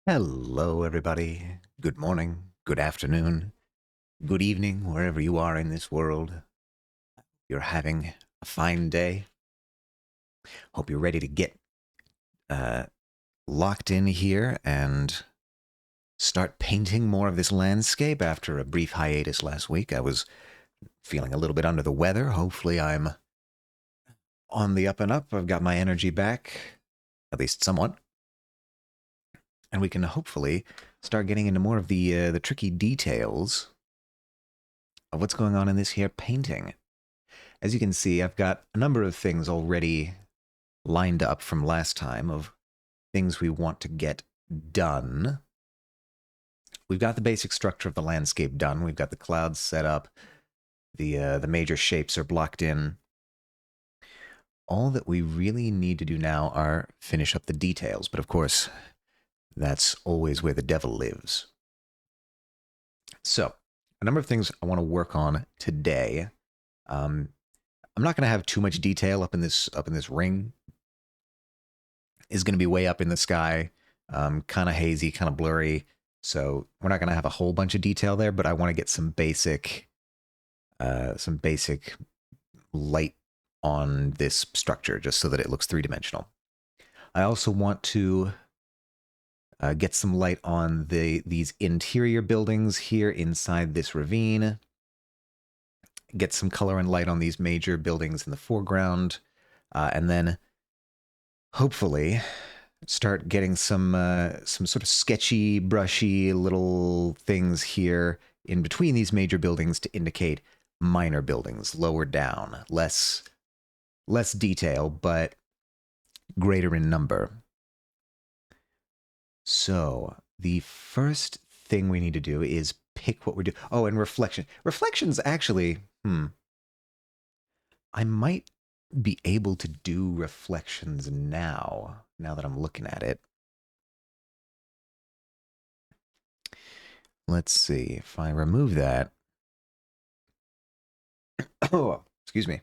Hello, everybody. Good morning, good afternoon, good evening, wherever you are in this world. You're having a fine day. Hope you're ready to get uh, locked in here and start painting more of this landscape after a brief hiatus last week. I was feeling a little bit under the weather. Hopefully, I'm on the up and up. I've got my energy back, at least somewhat. And we can hopefully start getting into more of the tricky details of what's going on in this here painting. As you can see, I've got a number of things already lined up from last time of things we want to get done. We've got the basic structure of the landscape done. We've got the clouds set up. The major shapes are blocked in. All that we really need to do now are finish up the details. But of course, that's always where the devil lives. So, a number of things I want to work on today. Um, I'm not going to have too much detail up in this ring. Is going to be way up in the sky, kind of hazy, kind of blurry. So we're not going to have a whole bunch of detail there, but I want to get some basic light on this structure just so that it looks three-dimensional. I also want to get some light on these interior buildings here inside this ravine. Get some color and light on these major buildings in the foreground, and then hopefully start getting some sort of sketchy, brushy little things here in between these major buildings to indicate minor buildings lower down, less detail, but greater in number. So the first thing we need to do is pick what we're doing. Oh, and reflection. Reflections actually, I might be able to do reflections now that I'm looking at it. Let's see if I remove that. Oh, excuse me.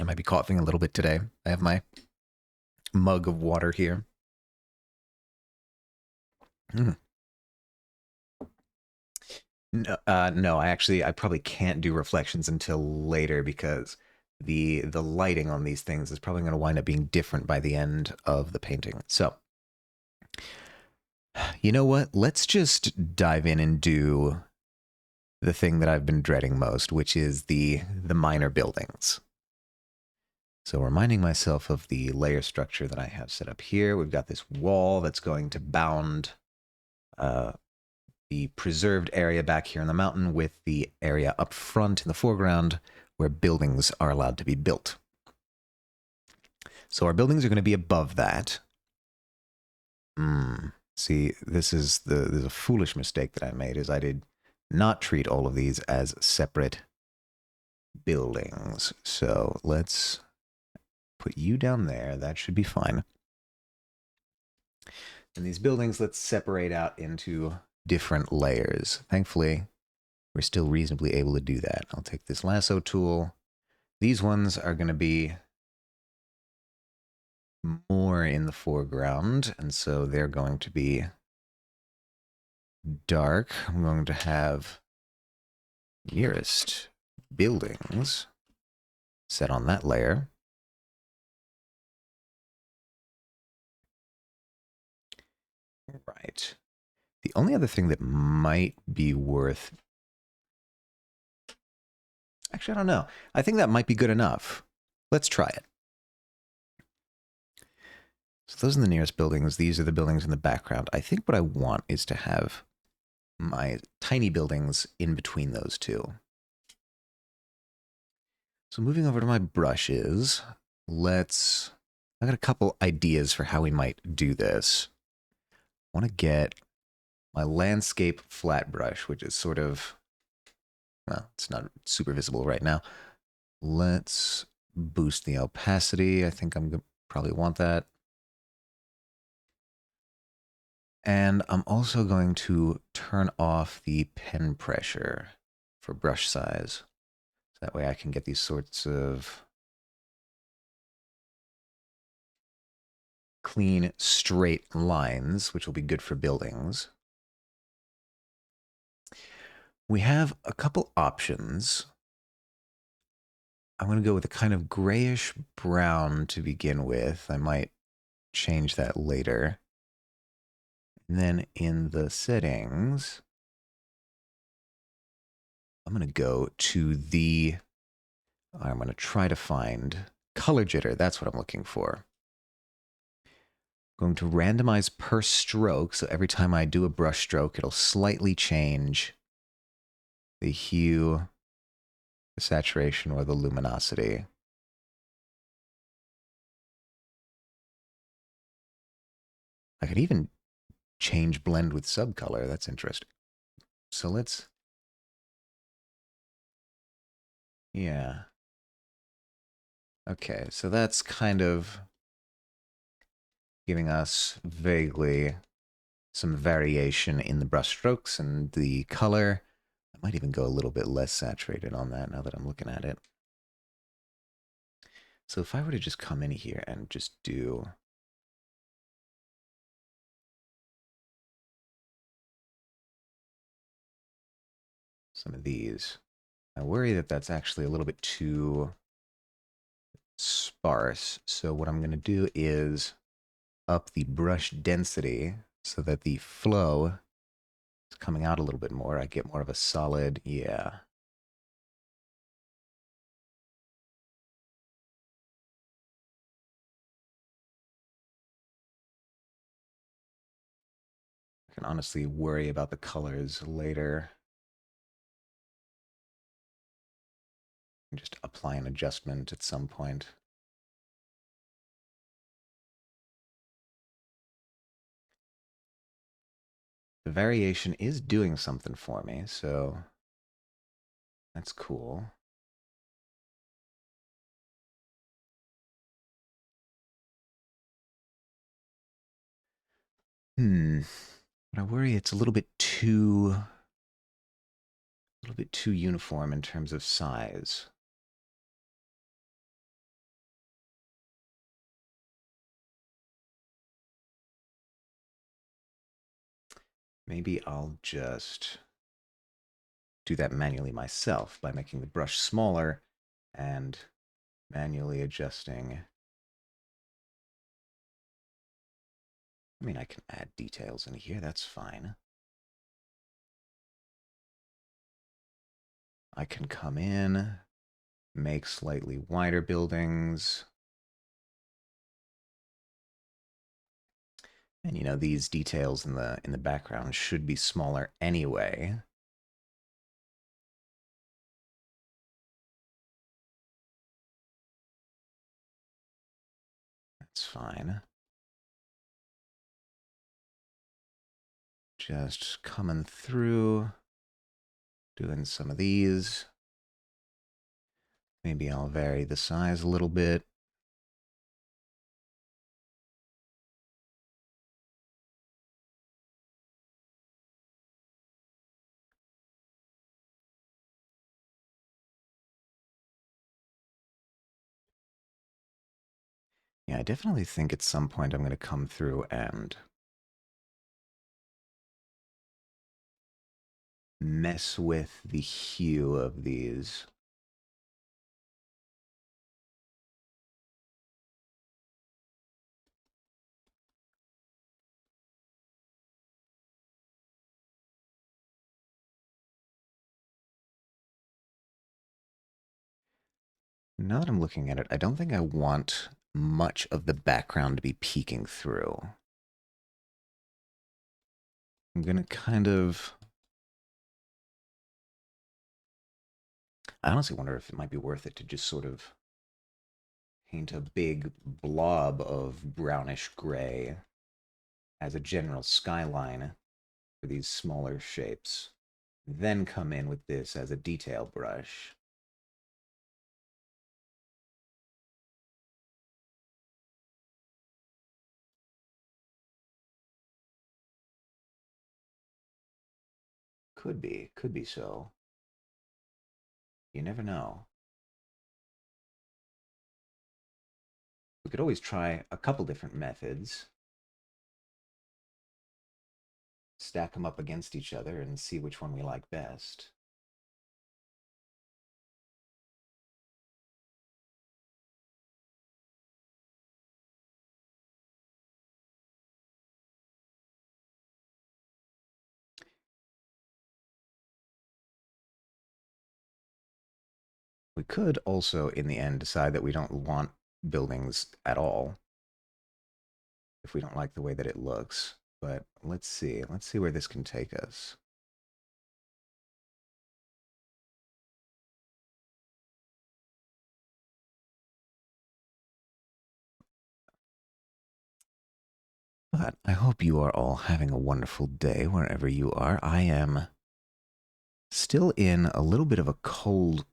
I might be coughing a little bit today. I have my mug of water here. Mm. No, I probably can't do reflections until later because the lighting on these things is probably going to wind up being different by the end of the painting. So, you know what? Let's just dive in and do the thing that I've been dreading most, which is the minor buildings. So reminding myself of the layer structure that I have set up here, we've got this wall that's going to bound the preserved area back here in the mountain with the area up front in the foreground where buildings are allowed to be built. So our buildings are going to be above that. See, this is a foolish mistake that I made, is I did not treat all of these as separate buildings. So let's put you down there. That should be fine. And these buildings, let's separate out into different layers. Thankfully, we're still reasonably able to do that. I'll take this lasso tool. These ones are going to be more in the foreground, and so they're going to be dark. I'm going to have nearest buildings set on that layer. Right. The only other thing that might be worth... Actually, I don't know. I think that might be good enough. Let's try it. So those are the nearest buildings. These are the buildings in the background. I think what I want is to have my tiny buildings in between those two. So moving over to my brushes, I got a couple ideas for how we might do this. I want to get my landscape flat brush, which is sort of, well, it's not super visible right now. Let's boost the opacity. I think I'm going to probably want that. And I'm also going to turn off the pen pressure for brush size. So that way I can get these sorts of clean, straight lines, which will be good for buildings. We have a couple options. I'm going to go with a kind of grayish brown to begin with. I might change that later. And then in the settings, I'm going to go to I'm going to try to find color jitter. That's what I'm looking for. I'm going to randomize per stroke. So every time I do a brush stroke, it'll slightly change the hue, the saturation, or the luminosity. I could even change blend with subcolor. That's interesting. So let's, yeah. Okay, so that's kind of giving us vaguely some variation in the brush strokes and the color. I might even go a little bit less saturated on that now that I'm looking at it. So if I were to just come in here and just do some of these, I worry that that's actually a little bit too sparse. So what I'm going to do is up the brush density so that the flow is coming out a little bit more. I get more of a solid, yeah. I can honestly worry about the colors later. Just apply an adjustment at some point. The variation is doing something for me, so that's cool. But I worry it's a little bit too uniform in terms of size. Maybe I'll just do that manually myself by making the brush smaller and manually adjusting. I mean, I can add details in here, that's fine. I can come in, make slightly wider buildings. And you know, these details in the background should be smaller anyway. That's fine. Just coming through, doing some of these. Maybe I'll vary the size a little bit. Yeah, I definitely think at some point I'm going to come through and mess with the hue of these. Now that I'm looking at it, I don't think I want much of the background to be peeking through. I'm going to kind of... I honestly wonder if it might be worth it to just sort of paint a big blob of brownish gray as a general skyline for these smaller shapes. Then come in with this as a detail brush. Could be so. You never know. We could always try a couple different methods, stack them up against each other, and see which one we like best. We could also, in the end, decide that we don't want buildings at all if we don't like the way that it looks. But let's see. Let's see where this can take us. But I hope you are all having a wonderful day wherever you are. I am still in a little bit of a cold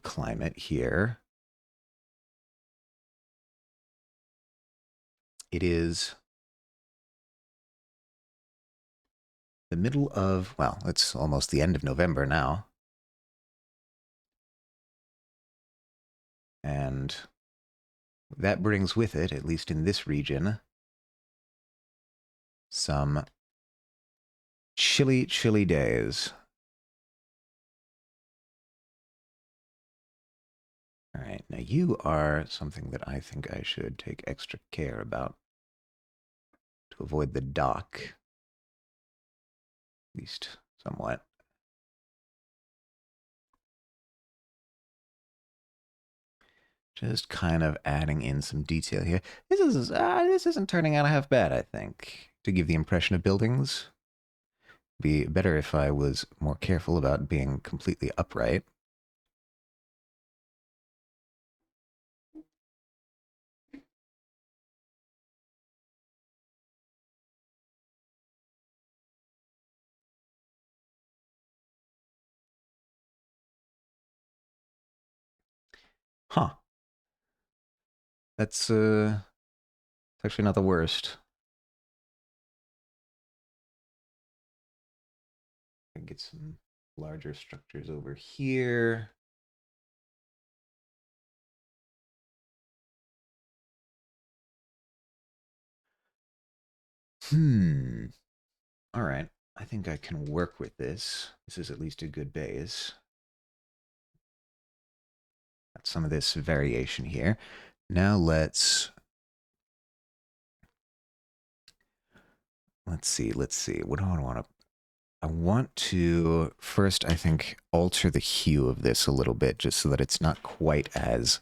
climate here. It is the middle of, well, it's almost the end of November now. And that brings with it, at least in this region, some chilly, chilly days. All right, now you are something that I think I should take extra care about to avoid the dock, at least somewhat. Just kind of adding in some detail here. This isn't turning out half bad, I think, to give the impression of buildings. Be better if I was more careful about being completely upright. Huh. That's actually not the worst. I can get some larger structures over here. All right. I think I can work with this. This is at least a good base. Got some of this variation here. Now let's see. What do I want to? I want to first, I think, alter the hue of this a little bit, just so that it's not quite as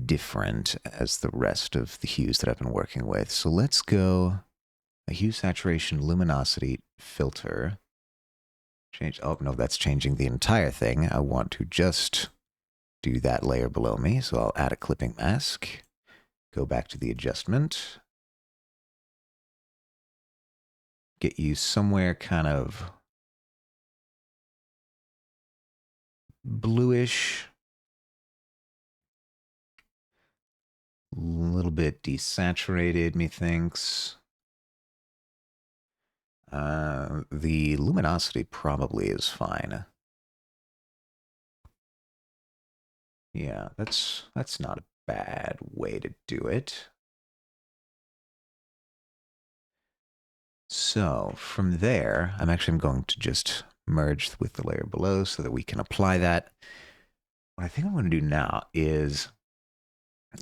different as the rest of the hues that I've been working with. So let's go a hue saturation luminosity filter. Change. Oh no, that's changing the entire thing. I want to just do that layer below me. So I'll add a clipping mask. Go back to the adjustment. Get you somewhere kind of bluish, a little bit desaturated, methinks. The luminosity probably is fine. Yeah, that's not a bad way to do it. So from there, I'm going to just merge with the layer below so that we can apply that. What I think I'm going to do now is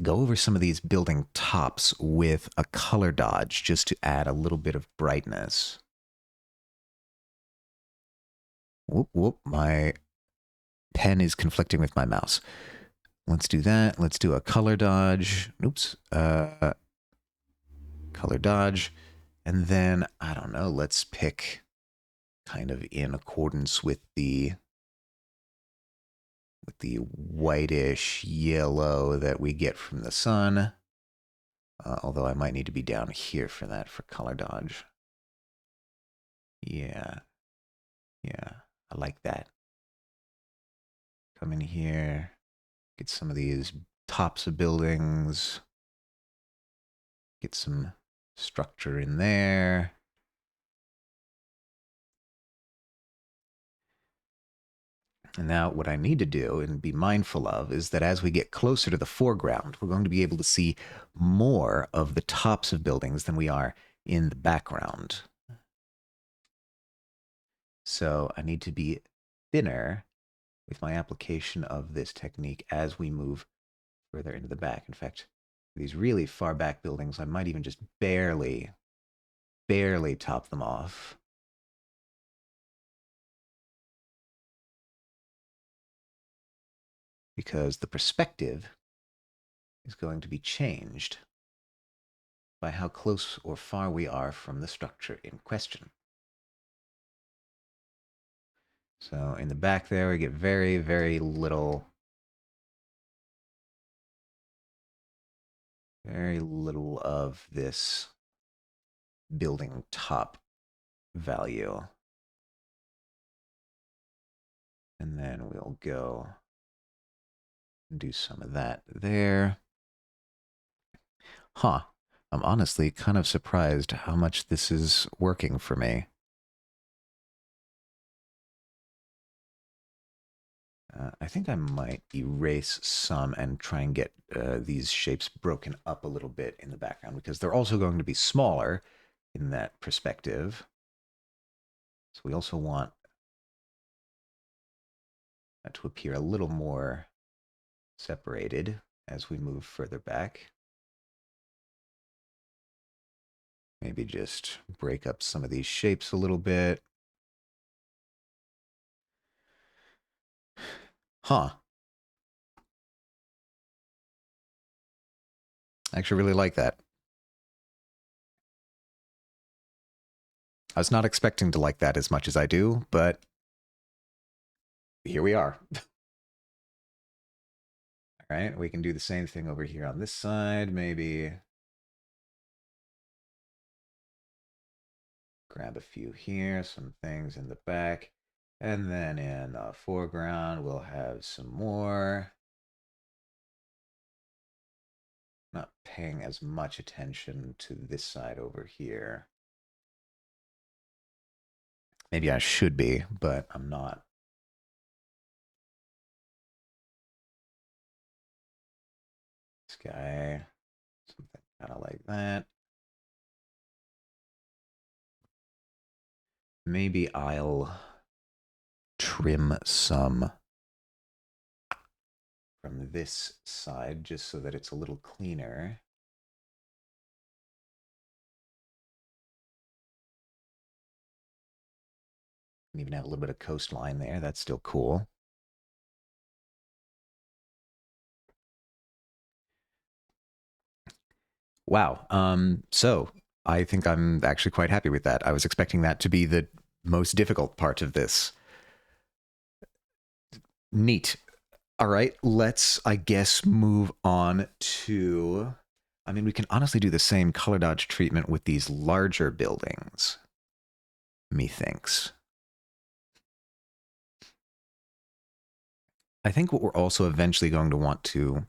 go over some of these building tops with a color dodge just to add a little bit of brightness. Whoop, whoop, my pen is conflicting with my mouse. Let's do that. Let's do a color dodge. Oops. Color dodge. And then, I don't know, let's pick kind of in accordance with the whitish yellow that we get from the sun. Although I might need to be down here for that for color dodge. Yeah. Yeah. I like that. Come in here. Get some of these tops of buildings. Get some structure in there. And now what I need to do and be mindful of is that as we get closer to the foreground, we're going to be able to see more of the tops of buildings than we are in the background. So I need to be thinner with my application of this technique as we move further into the back. In fact, these really far back buildings, I might even just barely top them off. Because the perspective is going to be changed by how close or far we are from the structure in question. So in the back there, we get very, very little of this building top value. And then we'll go and do some of that there. Huh. I'm honestly kind of surprised how much this is working for me. I think I might erase some and try and get these shapes broken up a little bit in the background because they're also going to be smaller in that perspective. So we also want that to appear a little more separated as we move further back. Maybe just break up some of these shapes a little bit. Huh. I actually really like that. I was not expecting to like that as much as I do, but here we are. All right, we can do the same thing over here on this side, maybe. Grab a few here, some things in the back. And then in the foreground, we'll have some more. Not paying as much attention to this side over here. Maybe I should be, but I'm not. This guy, something kind of like that. Maybe I'll trim some from this side just so that it's a little cleaner. And even have a little bit of coastline there. That's still cool. Wow. So I think I'm actually quite happy with that. I was expecting that to be the most difficult part of this. Neat. All right, let's, I guess, move on to. I mean, we can honestly do the same color dodge treatment with these larger buildings, methinks. I think what we're also eventually going to want to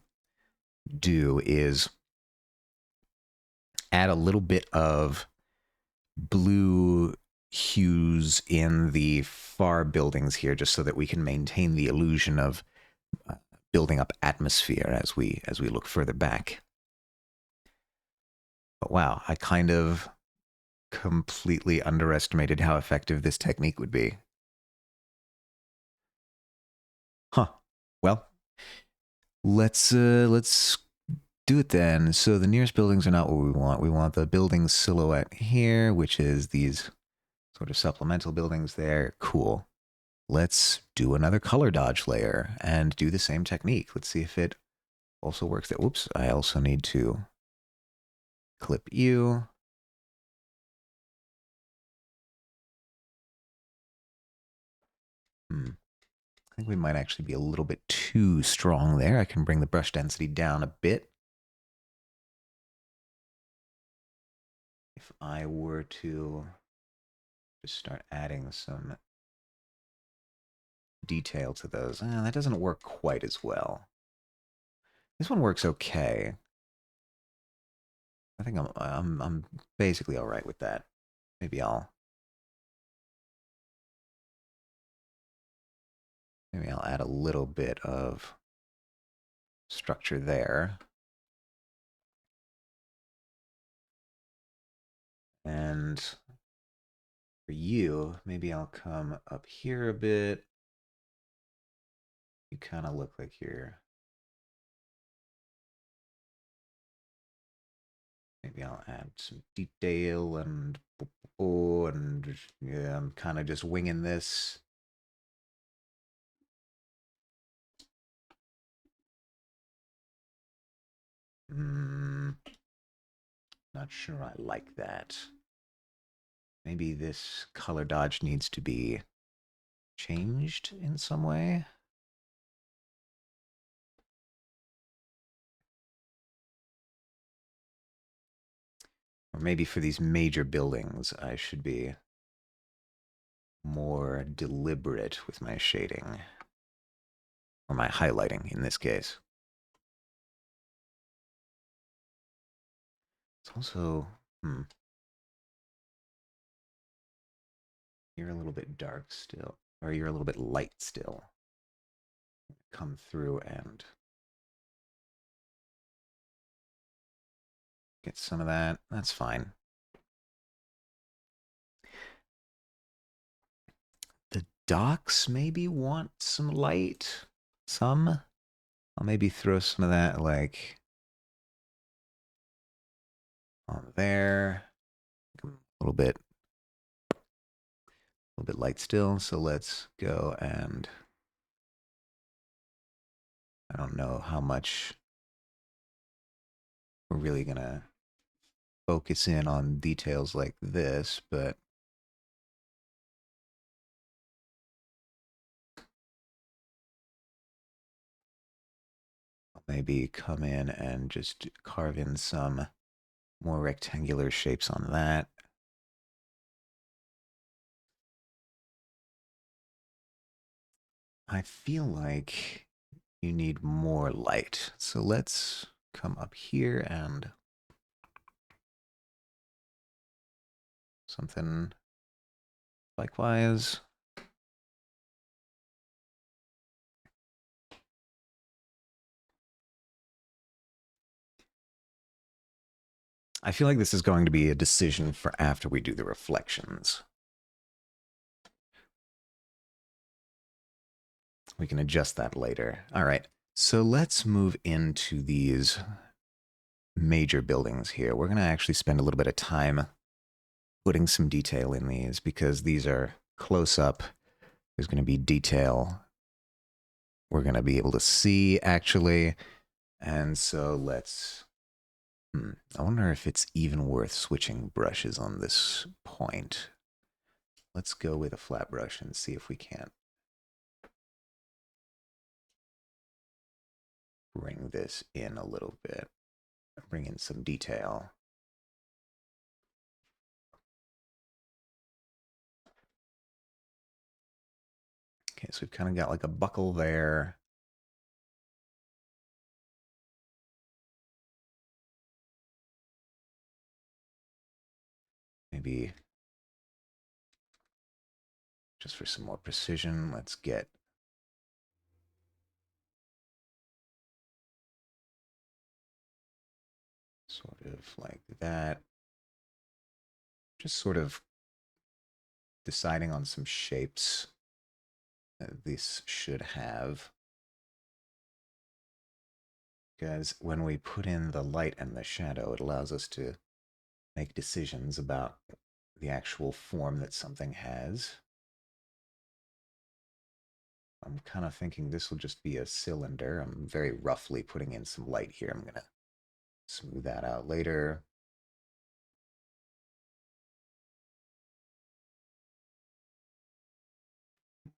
do is add a little bit of blue hues in the far buildings here just so that we can maintain the illusion of building up atmosphere as we look further back. But wow, I kind of completely underestimated how effective this technique would be. Huh. Well, let's do it then. So the nearest buildings are not what we want. We want the building silhouette here, which is these sort of supplemental buildings there. Cool. Let's do another color dodge layer and do the same technique. Let's see if it also works there. Whoops, I also need to clip you. I think we might actually be a little bit too strong there. I can bring the brush density down a bit. If I were to just start adding some detail to those, that doesn't work quite as well. This one works okay. I think I'm basically all right with that. Maybe Maybe I'll add a little bit of structure there. And for you, maybe I'll come up here a bit. You kind of look like you're... Maybe I'll add some detail and... Oh, and yeah, I'm kind of just winging this. Not sure I like that. Maybe this color dodge needs to be changed in some way. Or maybe for these major buildings, I should be more deliberate with my shading. Or my highlighting in this case. It's also, you're a little bit dark still, or you're a little bit light still. Come through and get some of that. That's fine. The docks maybe want some light. Some. I'll maybe throw some of that like on there. A little bit light still. So let's go and I don't know how much we're really gonna focus in on details like this, but I'll maybe come in and just carve in some more rectangular shapes on that. I feel like you need more light. So let's come up here and something likewise. I feel like this is going to be a decision for after we do the reflections. We can adjust that later. All right, so let's move into these major buildings here. We're going to actually spend a little bit of time putting some detail in these because these are close up. There's going to be detail we're going to be able to see actually. And so let's, I wonder if it's even worth switching brushes on this point. Let's go with a flat brush and see if we can't bring this in a little bit, bring in some detail. Okay, so we've kind of got like a buckle there. Maybe just for some more precision, let's get sort of like that. Just sort of deciding on some shapes that this should have. Because when we put in the light and the shadow, it allows us to make decisions about the actual form that something has. I'm kind of thinking this will just be a cylinder. I'm very roughly putting in some light here. I'm going to smooth that out later.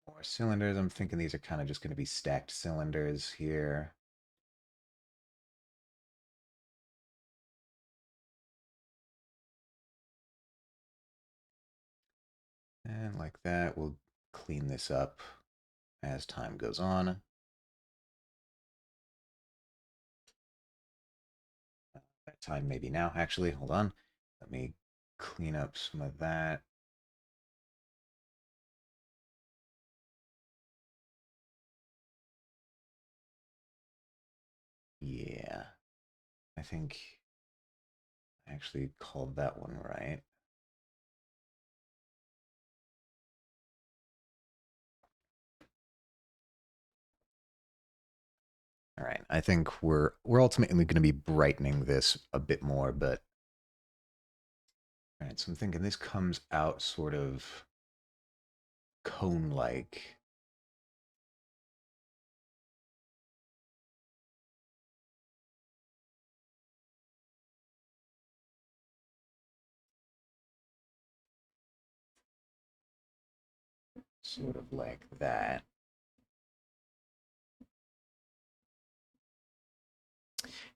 More cylinders. I'm thinking these are kind of just going to be stacked cylinders here. And like that, we'll clean this up as time goes on. That time maybe now, actually. Hold on. Let me clean up some of that. Yeah, I think I actually called that one right. All right, I think we're ultimately going to be brightening this a bit more, but all right, so I'm thinking this comes out sort of cone-like. Sort of like that.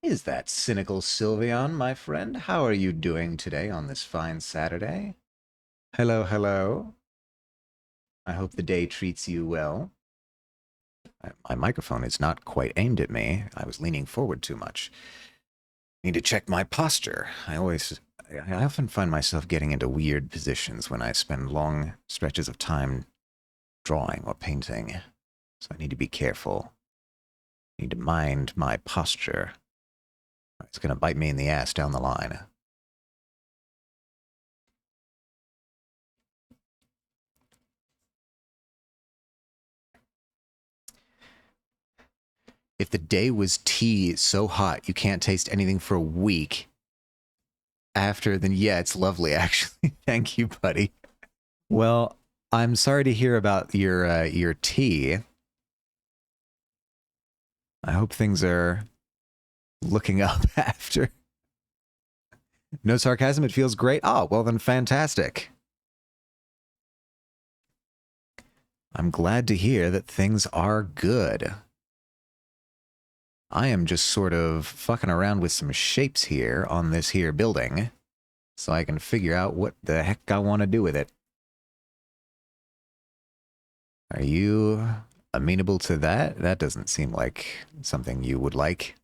Is that cynical Sylveon, my friend? How are you doing today on this fine Saturday? Hello, hello. I hope the day treats you well. My microphone is not quite aimed at me. I was leaning forward too much. Need to check my posture. I often find myself getting into weird positions when I spend long stretches of time drawing or painting. So I need to be careful. I need to mind my posture. It's going to bite me in the ass down the line. If the day was tea so hot you can't taste anything for a week after, then yeah, it's lovely, actually. Thank you, buddy. Well, I'm sorry to hear about your tea. I hope things are looking up after. No sarcasm, it feels great. Oh, well then fantastic. I'm glad to hear that things are good. I am just sort of fucking around with some shapes here on this here building so I can figure out what the heck I want to do with it. Are you amenable to that? That doesn't seem like something you would like.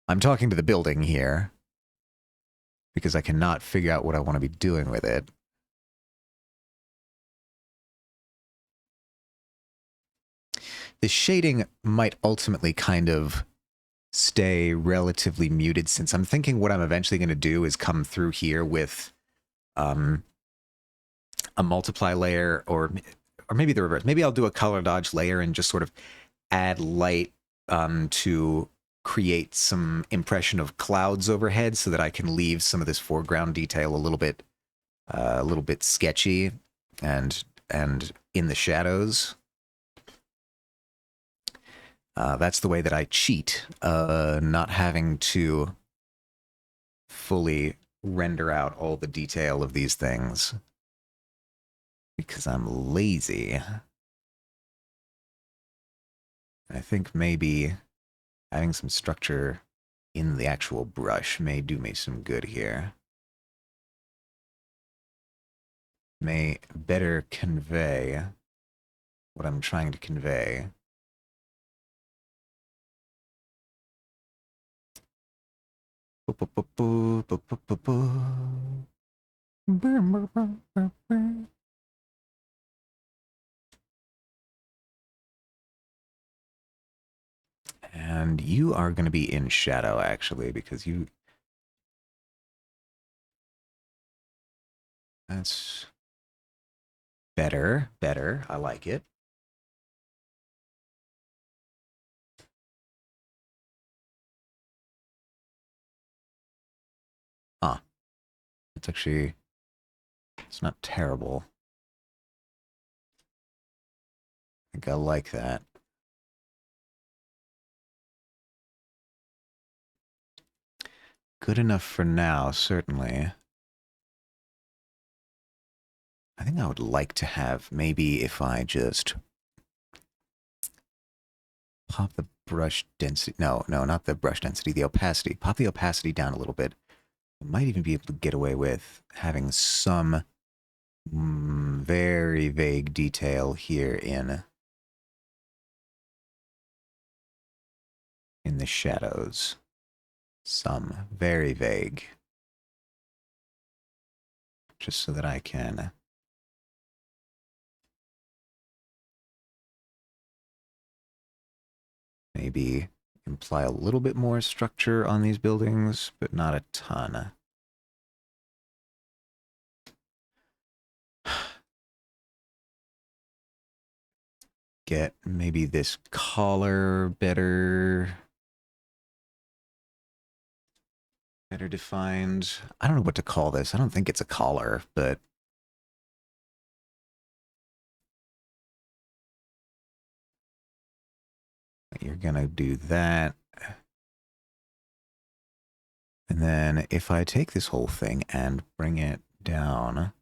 I'm talking to the building here because I cannot figure out what I want to be doing with it. The shading might ultimately kind of stay relatively muted since I'm thinking what I'm eventually going to do is come through here with a multiply layer or maybe the reverse. Maybe I'll do a color dodge layer and just sort of add light to create some impression of clouds overhead so that I can leave some of this foreground detail a little bit sketchy and in the shadows. That's the way that I cheat, not having to fully render out all the detail of these things because I'm lazy. I think maybe having some structure in the actual brush may do me some good here. May better convey what I'm trying to convey. And you are going to be in shadow, actually, because you... That's better, better. I like it. Ah, it's actually... It's not terrible. I think I like that. Good enough for now, certainly. I think I would like to have, maybe if I just pop the brush density. No, not the brush density, the opacity. Pop the opacity down a little bit. I might even be able to get away with having some very vague detail here in the shadows. Some very vague. Just so that I can Maybe imply a little bit more structure on these buildings, but not a ton. Get maybe this collar better defined. I don't know what to call this. I don't think it's a collar, but you're gonna do that. And then if I take this whole thing and bring it down,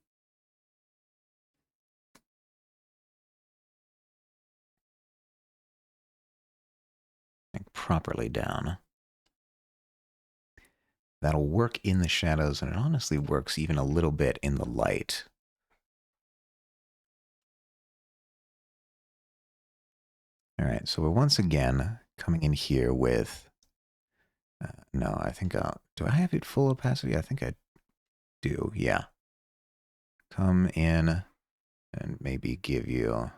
like properly down, that'll work in the shadows, and it honestly works even a little bit in the light. All right, so we're once again coming in here with, no, I think do I have it full opacity? I think I do, yeah. Come in and maybe give you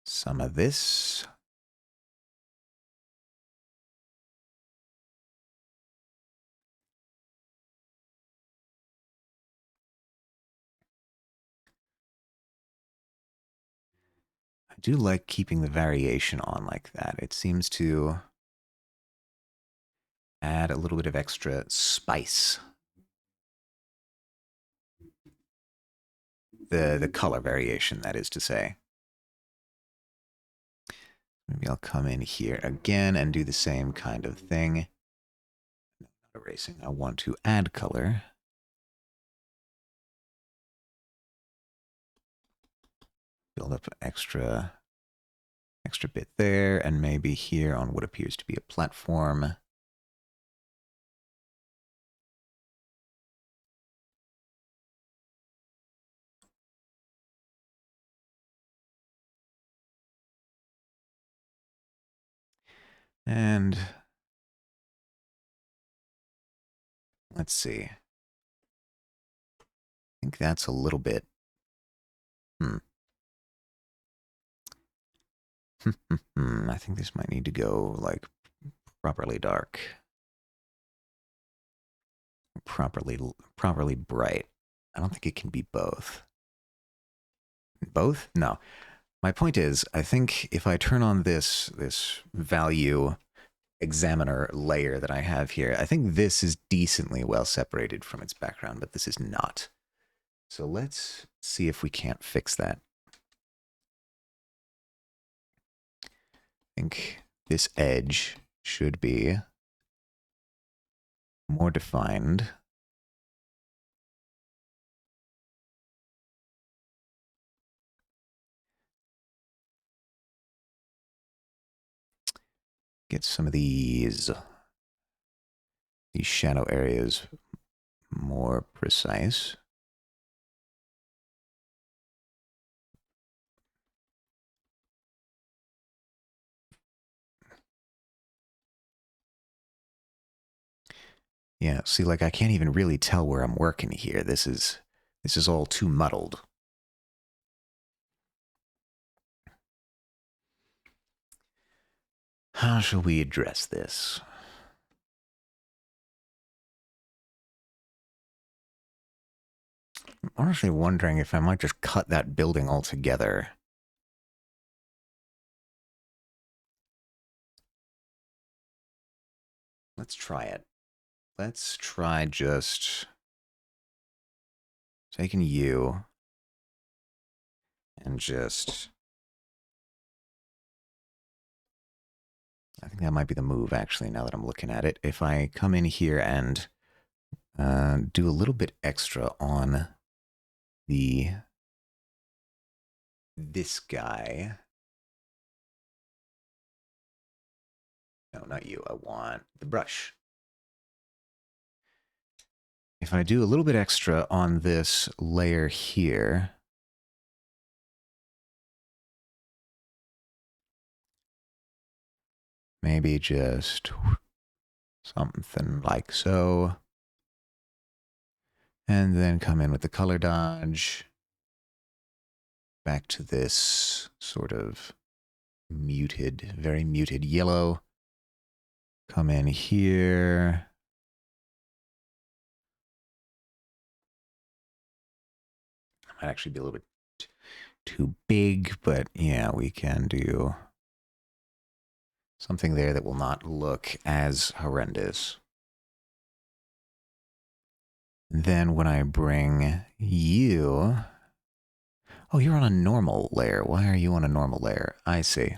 some of this. I do like keeping the variation on like that. It seems to add a little bit of extra spice. The color variation, that is to say. Maybe I'll come in here again and do the same kind of thing. Not erasing. I want to add color. Build up an extra bit there, and maybe here on what appears to be a platform. And let's see. I think that's a little bit. I think this might need to go like properly dark. Properly bright. I don't think it can be both. Both? No. My point is, I think if I turn on this value examiner layer that I have here, I think this is decently well separated from its background, but this is not. So let's see if we can't fix that. I think this edge should be more defined. Get some of these shadow areas more precise. Yeah, see, like I can't even really tell where I'm working here. This is all too muddled. How shall we address this? I'm honestly wondering if I might just cut that building altogether. Let's try it. Let's try just taking you and just... I think that might be the move, actually, now that I'm looking at it. If I come in here and do a little bit extra on this guy. No, not you. I want the brush. If I do a little bit extra on this layer here, maybe just something like so, and then come in with the color dodge. back to this sort of muted, very muted yellow. Come in here. Might actually be a little bit too big, but yeah, we can do something there that will not look as horrendous. Then when I bring you... Oh, you're on a normal layer. Why are you on a normal layer? I see.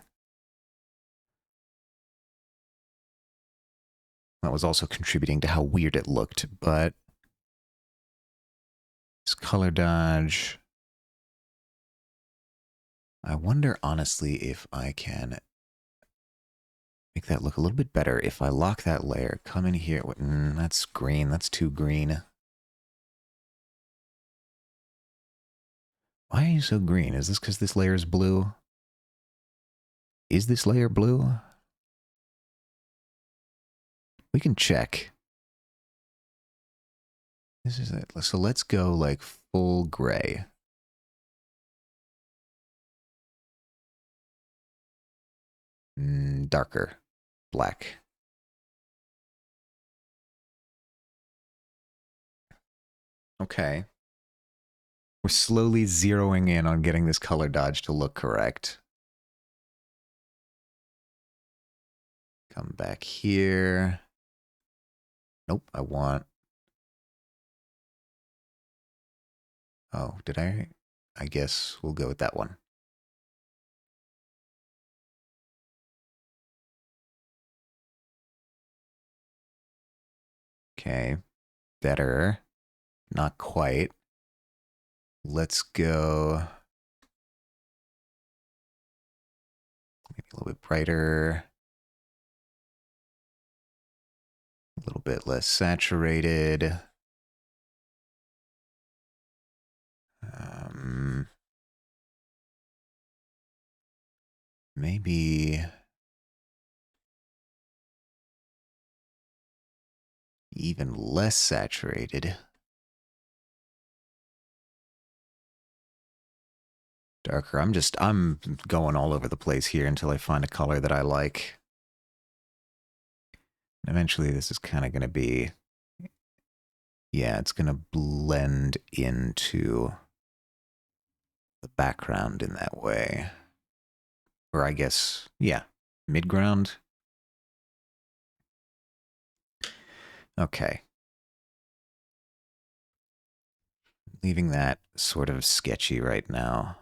That was also contributing to how weird it looked, but... This color dodge... I wonder, honestly, if I can make that look a little bit better. If I lock that layer, come in here... that's green. That's too green. Why are you so green? Is this because this layer is blue? Is this layer blue? We can check. This is it. So let's go like full gray. Darker. Black. Okay. We're slowly zeroing in on getting this color dodge to look correct. Come back here. Nope, I want... Oh, did I? I guess we'll go with that one. Okay. Better. Not quite. Let's go... Maybe a little bit brighter. A little bit less saturated. Maybe even less saturated. Darker. I'm going all over the place here until I find a color that I like. Eventually this is kind of going to be, yeah, it's going to blend into the background in that way. Or I guess, yeah, midground. Okay. Leaving that sort of sketchy right now.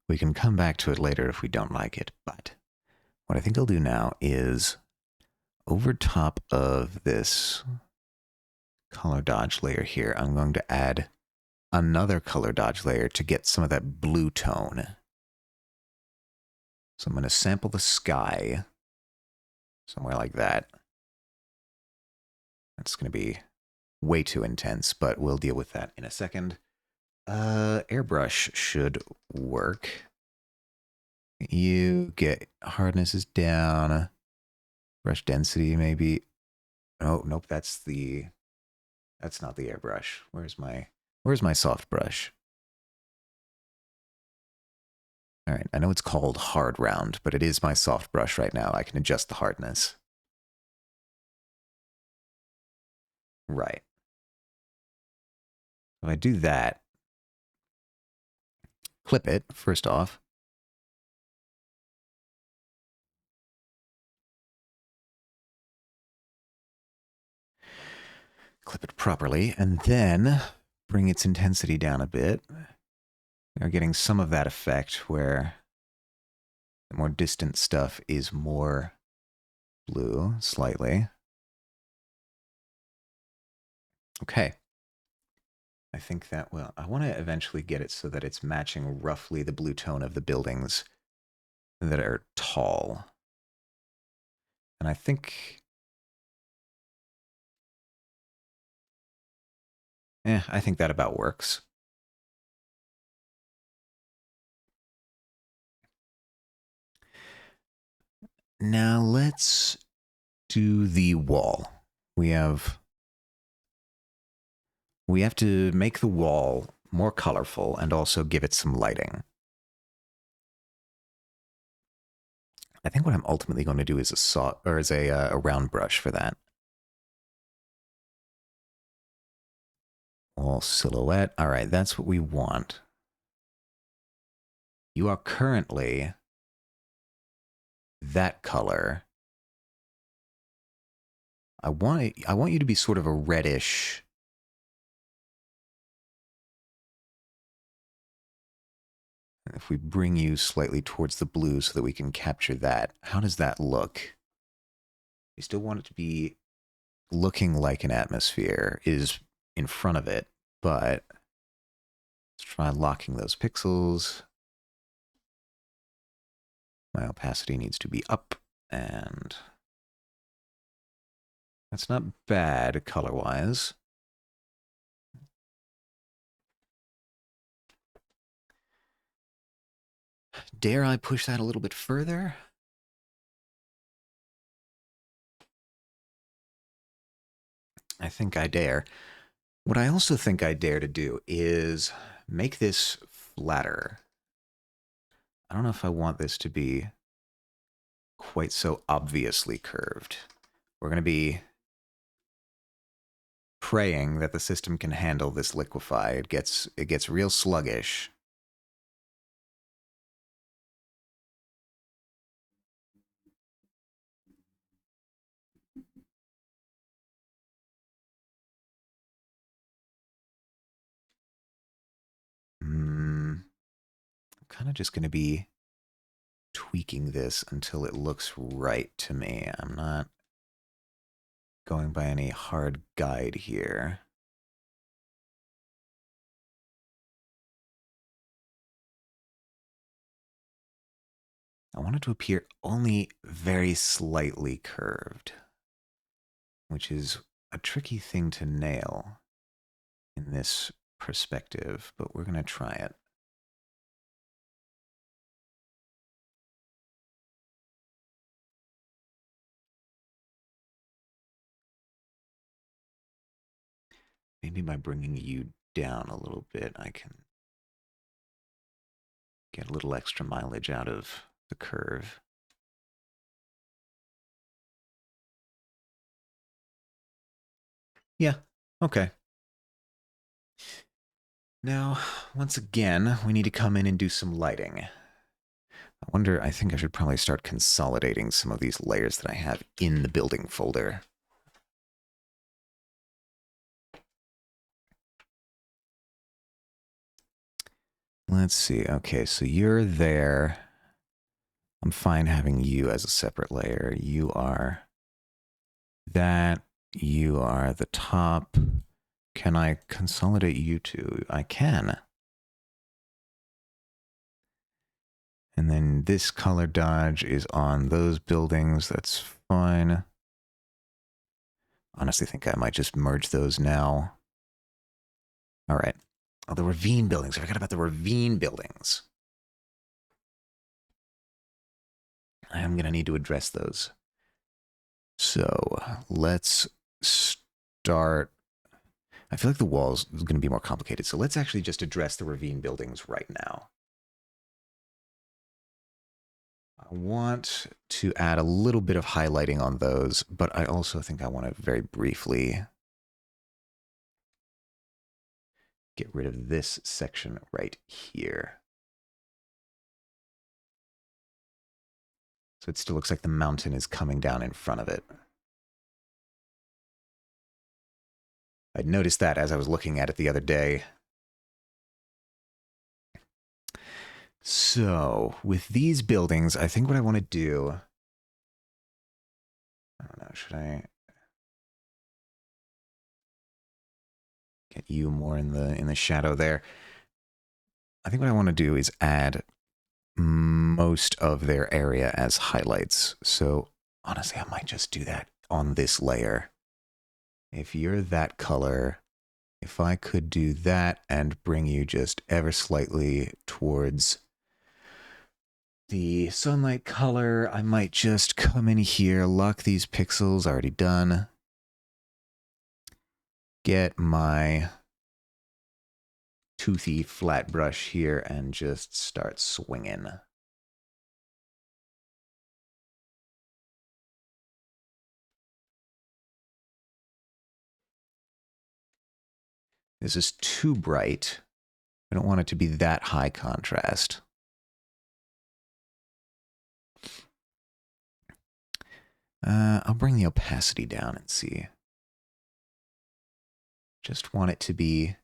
We can come back to it later if we don't like it, but what I think I'll do now is over top of this color dodge layer here, I'm going to add another color dodge layer to get some of that blue tone. So I'm going to sample the sky somewhere like that. That's going to be way too intense, but we'll deal with that in a second. Airbrush should work. You get hardness is down. Brush density maybe. Oh, nope, that's not the airbrush. Where's my soft brush? All right, I know it's called hard round, but it is my soft brush right now. I can adjust the hardness. Right. If I do that, clip it first off. Clip it properly, and then bring its intensity down a bit. We're getting some of that effect where the more distant stuff is more blue, slightly. Okay. I think that will... I want to eventually get it so that it's matching roughly the blue tone of the buildings that are tall. And I think... I think that about works. Now let's do the wall. We have to make the wall more colorful, and also give it some lighting. I think what I'm ultimately going to do is a round brush for that. All silhouette. All right, that's what we want. You are currently that color. I want you to be sort of a reddish. If we bring you slightly towards the blue so that we can capture that, how does that look? We still want it to be looking like an atmosphere is in front of it, but let's try locking those pixels. My opacity needs to be up, and that's not bad color-wise. Dare I push that a little bit further? I think I dare. What I also think I dare to do is make this flatter. I don't know if I want this to be quite so obviously curved. We're going to be praying that the system can handle this liquefy. It gets real sluggish. I'm kind of just going to be tweaking this until it looks right to me. I'm not going by any hard guide here. I want it to appear only very slightly curved, which is a tricky thing to nail in this perspective, but we're going to try it. Maybe by bringing you down a little bit, I can get a little extra mileage out of the curve. Yeah, okay. Now, once again, we need to come in and do some lighting. I think I should probably start consolidating some of these layers that I have in the building folder. Let's see. Okay, so you're there. I'm fine having you as a separate layer. You are that. You are the top. Can I consolidate you two? I can. And then this color dodge is on those buildings. That's fine. Honestly, think I might just merge those now. All right. Oh, the ravine buildings. I forgot about the ravine buildings. I am going to need to address those. So let's start. I feel like the walls is going to be more complicated. So let's actually just address the ravine buildings right now. I want to add a little bit of highlighting on those, but I also think I want to very briefly get rid of this section right here. So it still looks like the mountain is coming down in front of it. I noticed that as I was looking at it the other day. So, with these buildings, I think what I want to do... I don't know, should I get you more in the shadow there? I think what I want to do is add most of their area as highlights. So, honestly, I might just do that on this layer. If you're that color, if I could do that and bring you just ever slightly towards the sunlight color, I might just come in here, lock these pixels, already done. Get my toothy flat brush here and just start swinging. This is too bright. I don't want it to be that high contrast. I'll bring the opacity down and see. Just want it to be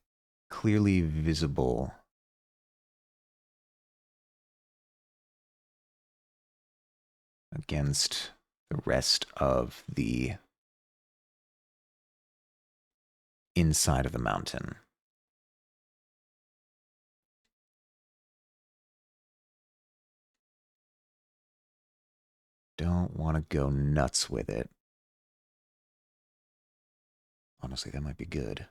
clearly visible. Against the rest of the inside of the mountain. Don't want to go nuts with it. Honestly, that might be good.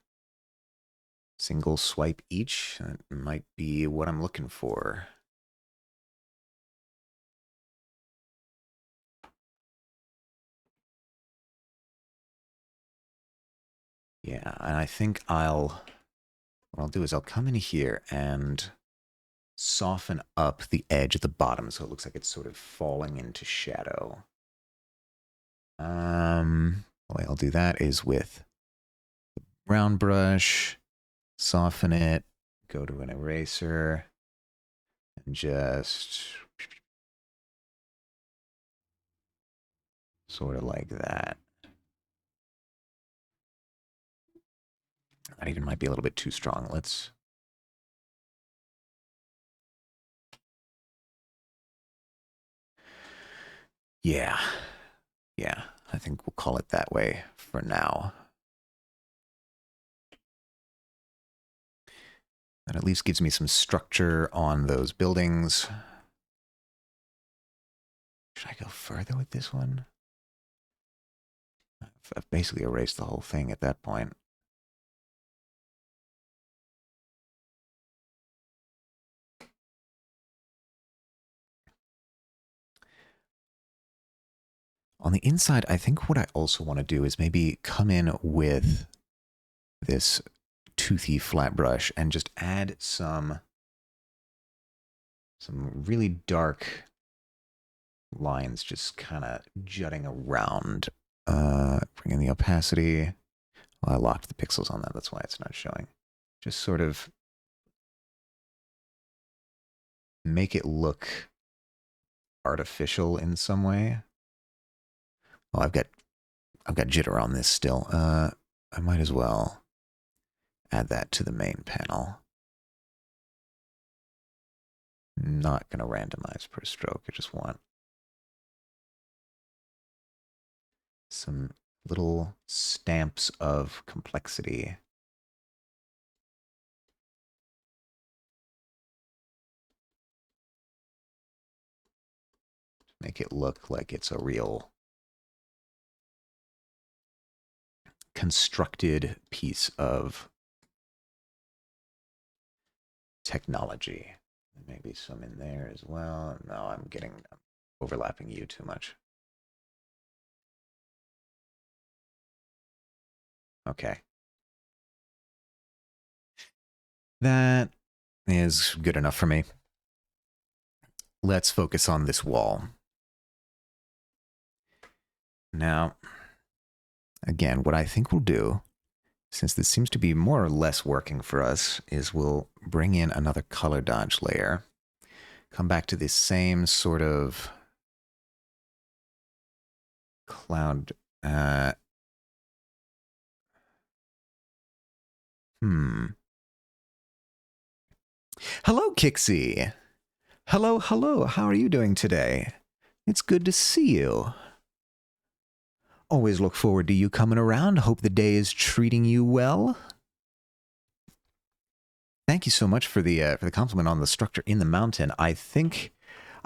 Single swipe each. That might be what I'm looking for. Yeah, and I think what I'll do is I'll come in here and soften up the edge at the bottom so it looks like it's sort of falling into shadow. The way I'll do that is with the brown brush, soften it, go to an eraser, and just sort of like that. That even might be a little bit too strong. Let's... Yeah. Yeah, I think we'll call it that way for now. That at least gives me some structure on those buildings. Should I go further with this one? I've basically erased the whole thing at that point. On the inside, I think what I also want to do is maybe come in with this toothy flat brush and just add some really dark lines just kind of jutting around. Bring in the opacity. Well, I locked the pixels on that. That's why it's not showing. Just sort of make it look artificial in some way. Oh, I've got jitter on this still. I might as well add that to the main panel. Not going to randomize per stroke. I just want some little stamps of complexity. Make it look like it's a real constructed piece of technology. Maybe some in there as well. No, I'm overlapping you too much. Okay. That is good enough for me. Let's focus on this wall. Now, again, what I think we'll do, since this seems to be more or less working for us, is we'll bring in another color dodge layer. Come back to this same sort of cloud. Hello, Kixie. Hello, hello. How are you doing today? It's good to see you. Always look forward to you coming around. Hope the day is treating you well. Thank you so much for the compliment on the structure in the mountain. I think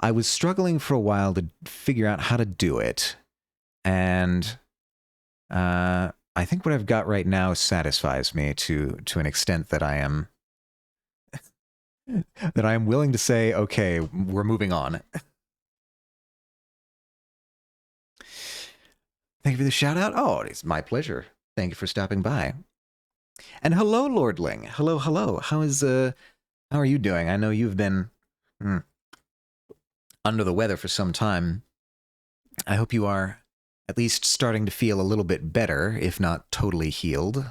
I was struggling for a while to figure out how to do it, and I think what I've got right now satisfies me to an extent that I am willing to say, okay, we're moving on. Thank you for the shout out. Oh, it's my pleasure. Thank you for stopping by. And hello, Lordling. Hello, hello. How are you doing? I know you've been under the weather for some time. I hope you are at least starting to feel a little bit better, if not totally healed.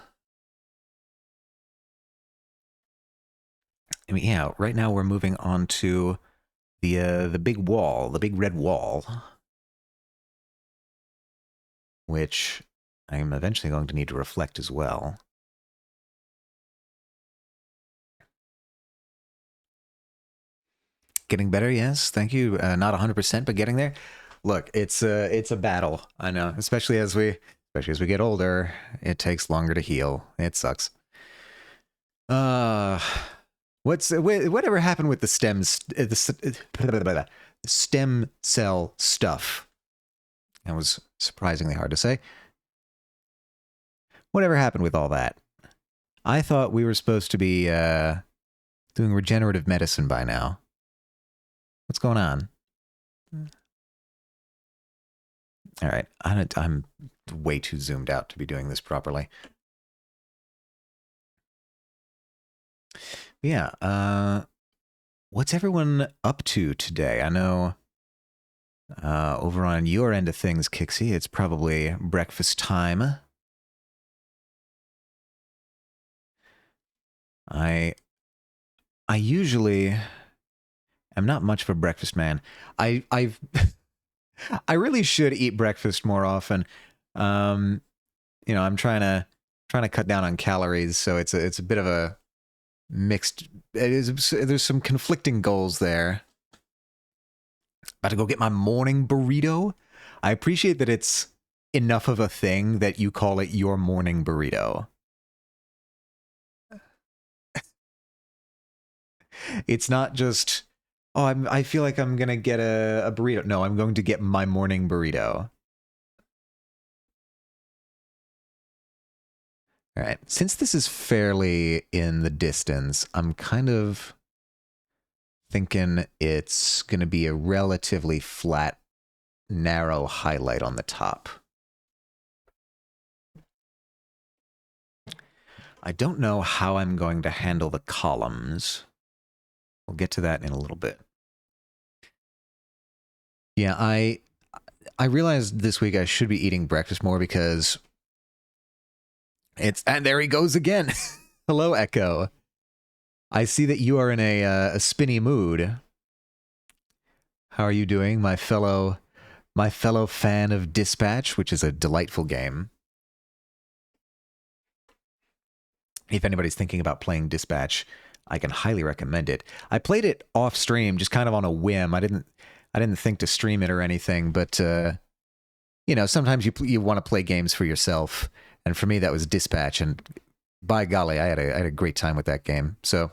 I mean, yeah, right now we're moving on to the big wall, the big red wall, which I'm eventually going to need to reflect as well. Getting better, yes. Thank you. Not 100%, but getting there. Look, it's a battle. I know, especially as we get older, it takes longer to heal. It sucks. Whatever happened with the stem cell stuff? That was surprisingly hard to say. Whatever happened with all that? I thought we were supposed to be doing regenerative medicine by now. What's going on? All right, I'm way too zoomed out to be doing this properly. Yeah, what's everyone up to today? I know over on your end of things, Kixie, it's probably breakfast time. I usually am not much of a breakfast man. I've I really should eat breakfast more often. I'm trying to cut down on calories, so it's a bit of a mixed. There's some conflicting goals there. About to go get my morning burrito. I appreciate that it's enough of a thing that you call it your morning burrito. It's not just, oh, I feel like I'm gonna get a burrito. No, I'm going to get my morning burrito. All right. Since this is fairly in the distance, I'm kind of thinking it's going to be a relatively flat, narrow highlight on the top. I don't know how I'm going to handle the columns. We'll get to that in a little bit. Yeah, I realized this week I should be eating breakfast more because and there he goes again. Hello, Echo. I see that you are in a spinny mood. How are you doing, my fellow fan of Dispatch, which is a delightful game? If anybody's thinking about playing Dispatch, I can highly recommend it. I played it off stream, just kind of on a whim. I didn't think to stream it or anything, but sometimes you want to play games for yourself, and for me that was Dispatch, and by golly, I had a great time with that game. So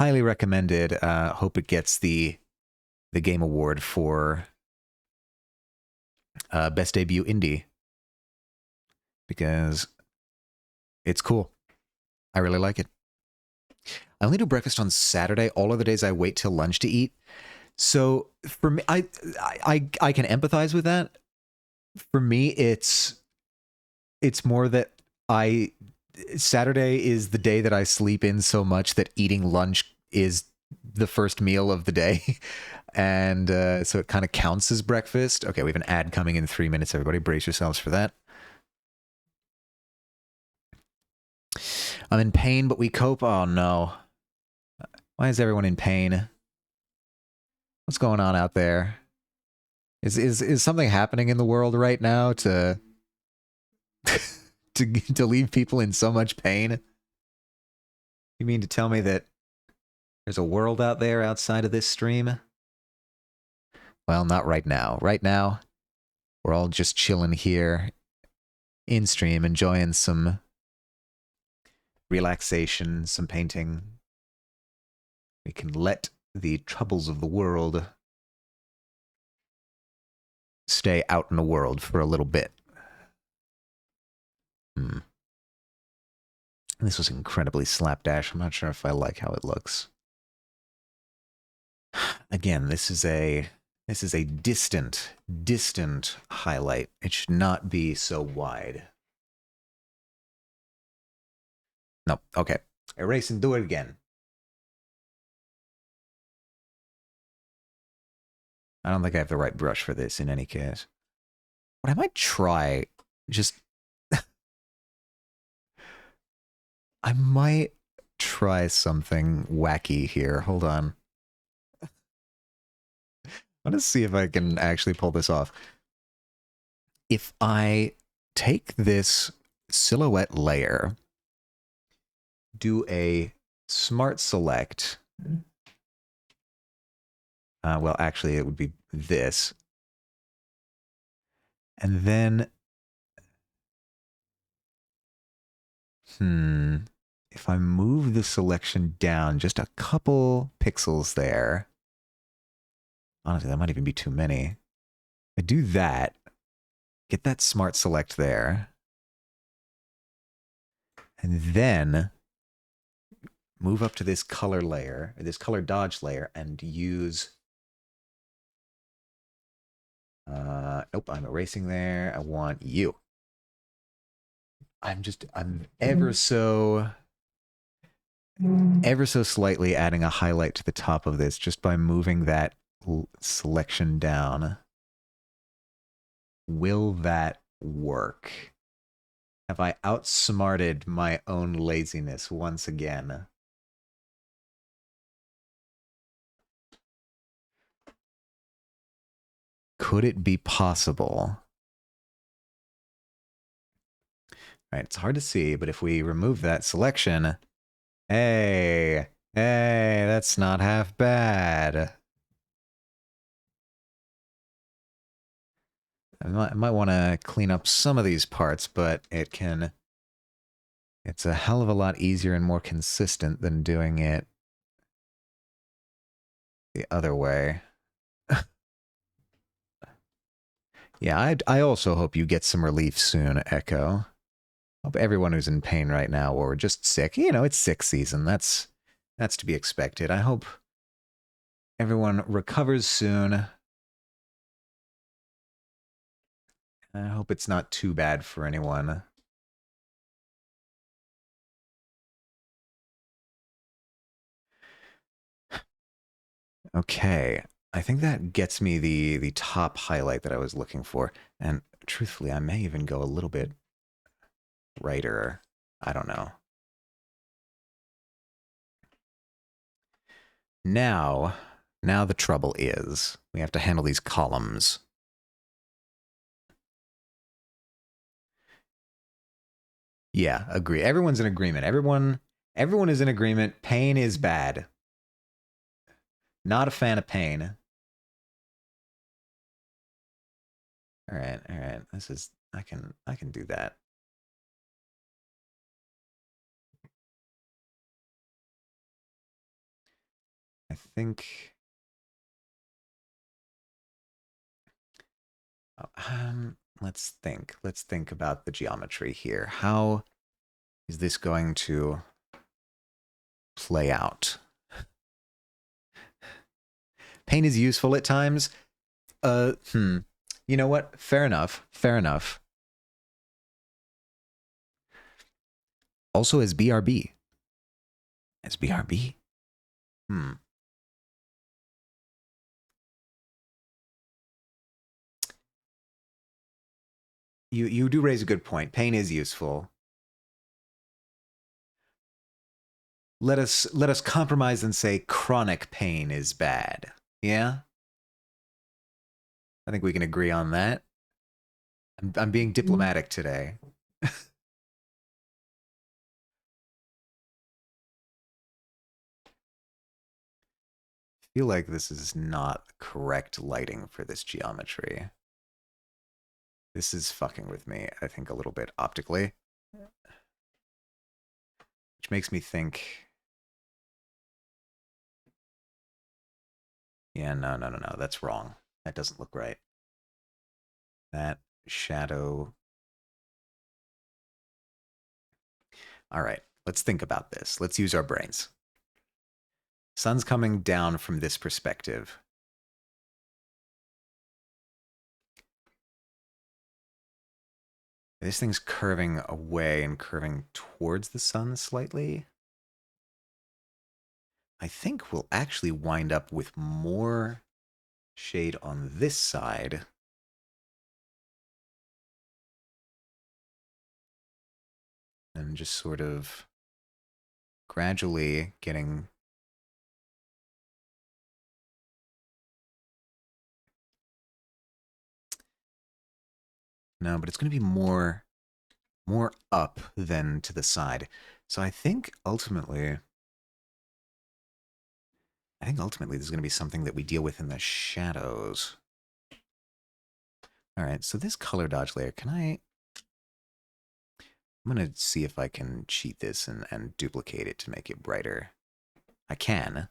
highly recommended. Hope it gets the game award for best debut indie, because it's cool. I really like it. I only do breakfast on Saturday. All other days I wait till lunch to eat. So for me, I can empathize with that. For me, it's more that Saturday is the day that I sleep in so much that eating lunch is the first meal of the day. And so it kind of counts as breakfast. Okay, we have an ad coming in 3 minutes. Everybody brace yourselves for that. I'm in pain, but we cope. Oh, no. Why is everyone in pain? What's going on out there? Is something happening in the world right now to to leave people in so much pain? You mean to tell me that there's a world out there outside of this stream? Well, not right now. Right now, we're all just chilling here in stream, enjoying some relaxation, some painting. We can let the troubles of the world stay out in the world for a little bit. This was incredibly slapdash. I'm not sure if I like how it looks. Again, this is a distant highlight. It should not be so wide. No, okay. Erase and do it again. I don't think I have the right brush for this in any case. But I might try just... I might try something wacky here. Hold on. I'm going to see if I can actually pull this off. If I take this silhouette layer, do a smart select. Well, actually, it would be this. And then... If I move the selection down just a couple pixels there... Honestly, that might even be too many. I do that. Get that smart select there. And then move up to this color layer, or this color dodge layer, and use... nope, I'm erasing there. I want you. I'm ever so slightly adding a highlight to the top of this just by moving that selection down. Will that work? Have I outsmarted my own laziness once again? Could it be possible? All right, it's hard to see, but if we remove that selection, hey, that's not half bad. I might want to clean up some of these parts, but it's a hell of a lot easier and more consistent than doing it the other way. Yeah, I also hope you get some relief soon, Echo. Hope everyone who's in pain right now or just sick, it's sick season. That's to be expected. I hope everyone recovers soon. I hope it's not too bad for anyone. Okay, I think that gets me the top highlight that I was looking for. And truthfully, I may even go a little bit brighter. I don't know. Now the trouble is we have to handle these columns. Yeah, agree. Everyone's in agreement. Everyone is in agreement. Pain is bad. Not a fan of pain. All right. This is I can do that. I think let's think about the geometry here. How is this going to play out? Pain is useful at times. You know what? Fair enough. Also as BRB. You do raise a good point. Pain is useful. Let us compromise and say chronic pain is bad. Yeah? I think we can agree on that. I'm being diplomatic today. I feel like this is not the correct lighting for this geometry. This is fucking with me, I think, a little bit optically. Which makes me think... Yeah, no, that's wrong. That doesn't look right. That shadow... All right, let's think about this. Let's use our brains. Sun's coming down from this perspective. This thing's curving away and curving towards the sun slightly. I think we'll actually wind up with more shade on this side. And just sort of gradually getting... No, but it's going to be more up than to the side. So I think ultimately this is going to be something that we deal with in the shadows. All right, so this color dodge layer, I'm going to see if I can cheat this and duplicate it to make it brighter. I can.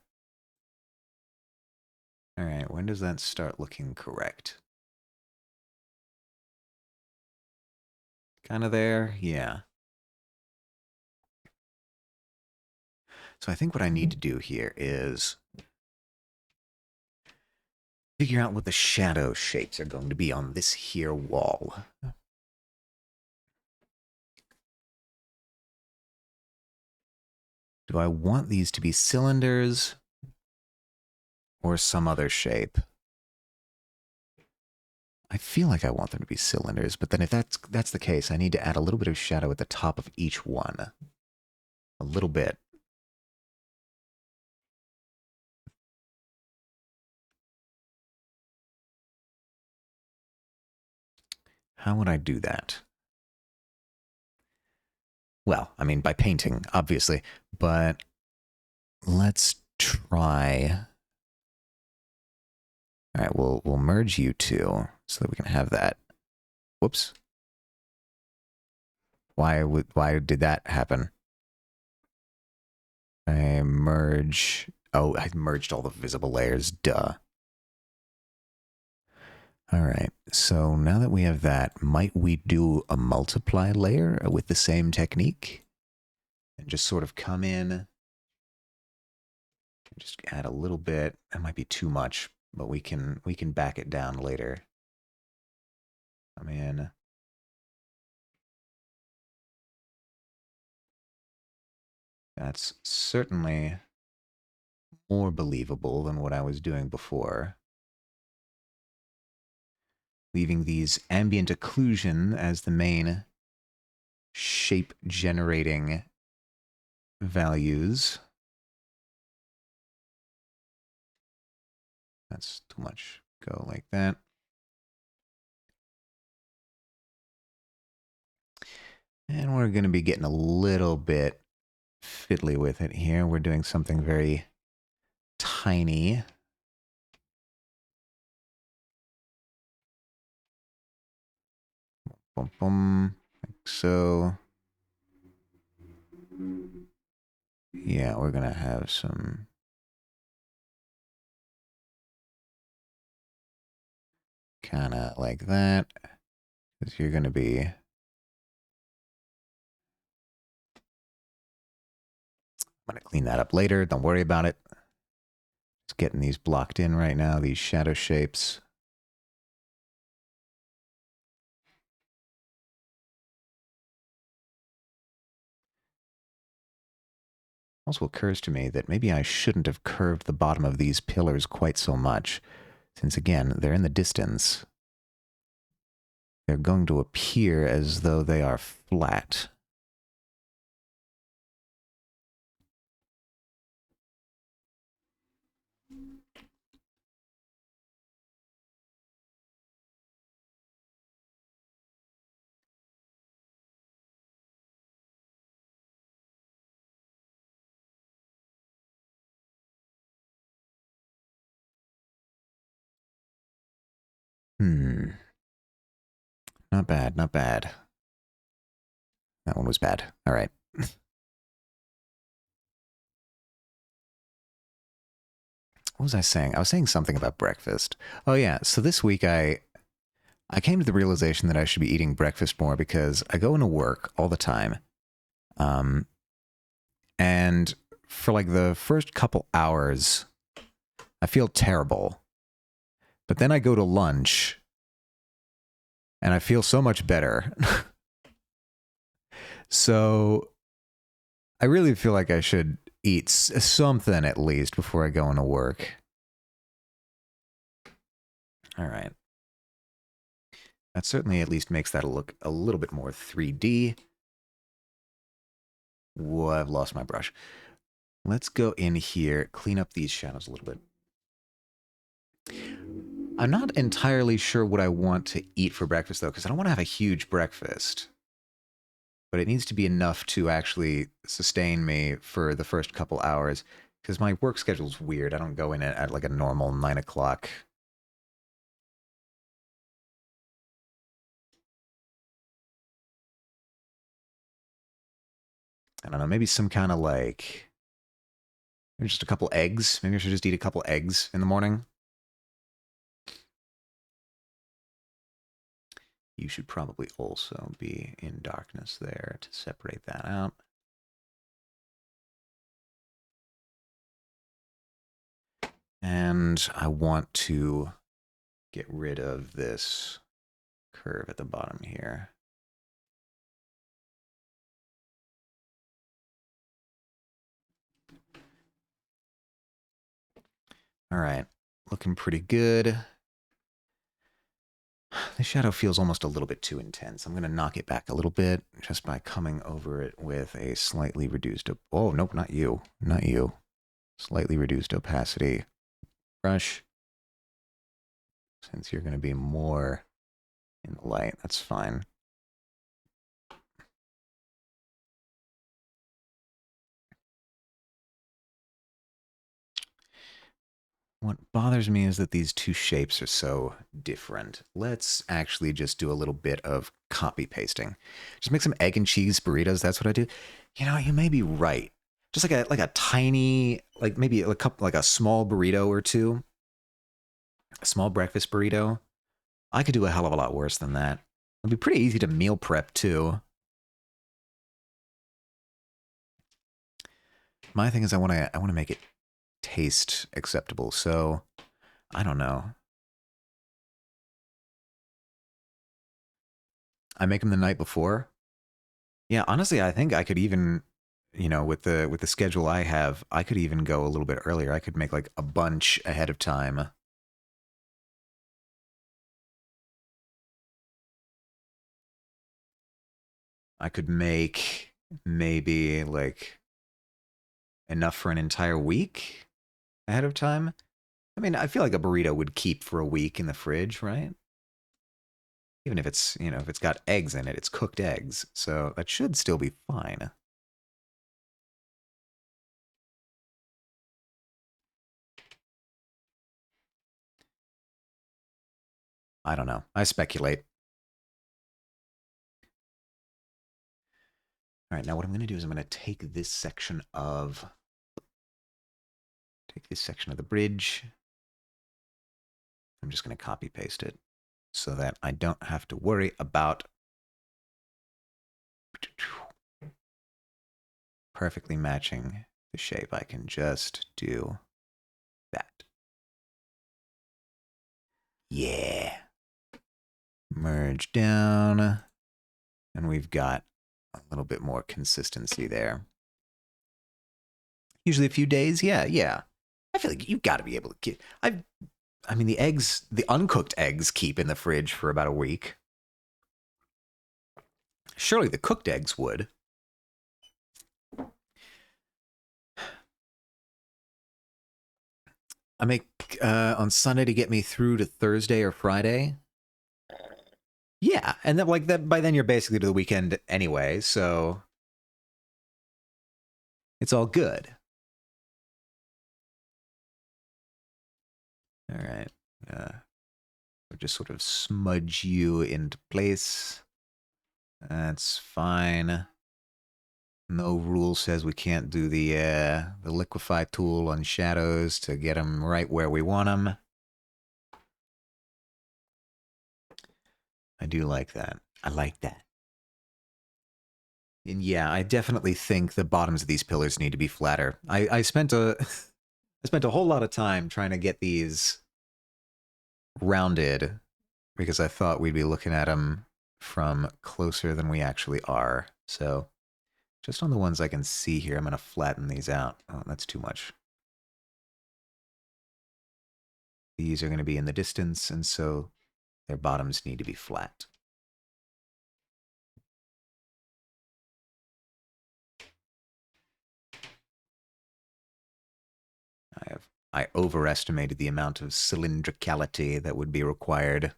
All right, when does that start looking correct? Kind of there? Yeah. So I think what I need to do here is figure out what the shadow shapes are going to be on this here wall. Do I want these to be cylinders or some other shape? I feel like I want them to be cylinders, but then if that's the case, I need to add a little bit of shadow at the top of each one. A little bit. How would I do that? Well, I mean, by painting, obviously, but let's try. All right, we'll merge you two so that we can have that. Whoops. Why did that happen? I merge. Oh, I merged all the visible layers. Duh. All right, so now that we have that, might we do a multiply layer with the same technique? And just sort of come in, just add a little bit. That might be too much, but we can back it down later. Come in. That's certainly more believable than what I was doing before. Leaving these ambient occlusion as the main shape generating values. That's too much. Go like that. And we're going to be getting a little bit fiddly with it here. We're doing something very tiny. Boom, boom, like so. Yeah, we're going to have some... kind of like that. Because you're going to be... I'm going to clean that up later. Don't worry about it. Just getting these blocked in right now, these shadow shapes. Also occurs to me that maybe I shouldn't have curved the bottom of these pillars quite so much, since again, they're in the distance. They're going to appear as though they are flat. Not bad, not bad. That one was bad. All right. What was I saying? I was saying something about breakfast. Oh yeah, so this week I came to the realization that I should be eating breakfast more because I go into work all the time. And for like the first couple hours, I feel terrible. But then I go to lunch and I feel so much better. So I really feel like I should eat something at least before I go into work. All right. That certainly at least makes that look a little bit more 3D. Whoa, I've lost my brush. Let's go in here, clean up these shadows a little bit. I'm not entirely sure what I want to eat for breakfast, though, because I don't want to have a huge breakfast. But it needs to be enough to actually sustain me for the first couple hours, because my work schedule's weird. I don't go in at like a normal 9 o'clock. I don't know, maybe some kind of like, maybe just a couple eggs. Maybe I should just eat a couple eggs in the morning. You should probably also be in darkness there to separate that out. And I want to get rid of this curve at the bottom here. All right, looking pretty good. The shadow feels almost a little bit too intense. I'm going to knock it back a little bit just by coming over it with a slightly reduced... Oh, nope, not you. Not you. Slightly reduced opacity brush. Since you're going to be more in the light, that's fine. What bothers me is that these two shapes are so different. Let's actually just do a little bit of copy pasting. Just make some egg and cheese burritos. That's what I do. You know, you may be right. Just like a tiny, like maybe a couple, like a small burrito or two, a small breakfast burrito. I could do a hell of a lot worse than that. It'd be pretty easy to meal prep too. My thing is I want to make it taste acceptable. So, I don't know. I make them the night before. Yeah, honestly, I think I could even, you know, with the schedule I have, I could even go a little bit earlier. I could make like a bunch ahead of time. I could make maybe like enough for an entire week ahead of time. I mean, I feel like a burrito would keep for a week in the fridge, right? Even if it's, you know, if it's got eggs in it, it's cooked eggs. So that should still be fine. I don't know. I speculate. All right, now what I'm going to do is I'm going to take this section of the bridge. I'm just going to copy paste it so that I don't have to worry about perfectly matching the shape. I can just do that. Yeah. Merge down. And we've got a little bit more consistency there. Usually a few days. Yeah. I feel like you've got to be able to get... I mean, the uncooked eggs keep in the fridge for about a week. Surely the cooked eggs would. I make on Sunday to get me through to Thursday or Friday. Yeah, and then like that by then you're basically to the weekend anyway, so it's all good. All right. We'll just sort of smudge you into place. That's fine. No rule says we can't do the liquefy tool on shadows to get them right where we want them. I do like that. I like that. And yeah, I definitely think the bottoms of these pillars need to be flatter. I spent a I spent a whole lot of time trying to get these rounded because I thought we'd be looking at them from closer than we actually are. So Just on the ones I can see here, I'm going to flatten these out. Oh, that's too much. These are going to be in the distance, and so their bottoms need to be flat. I overestimated the amount of cylindricality that would be required.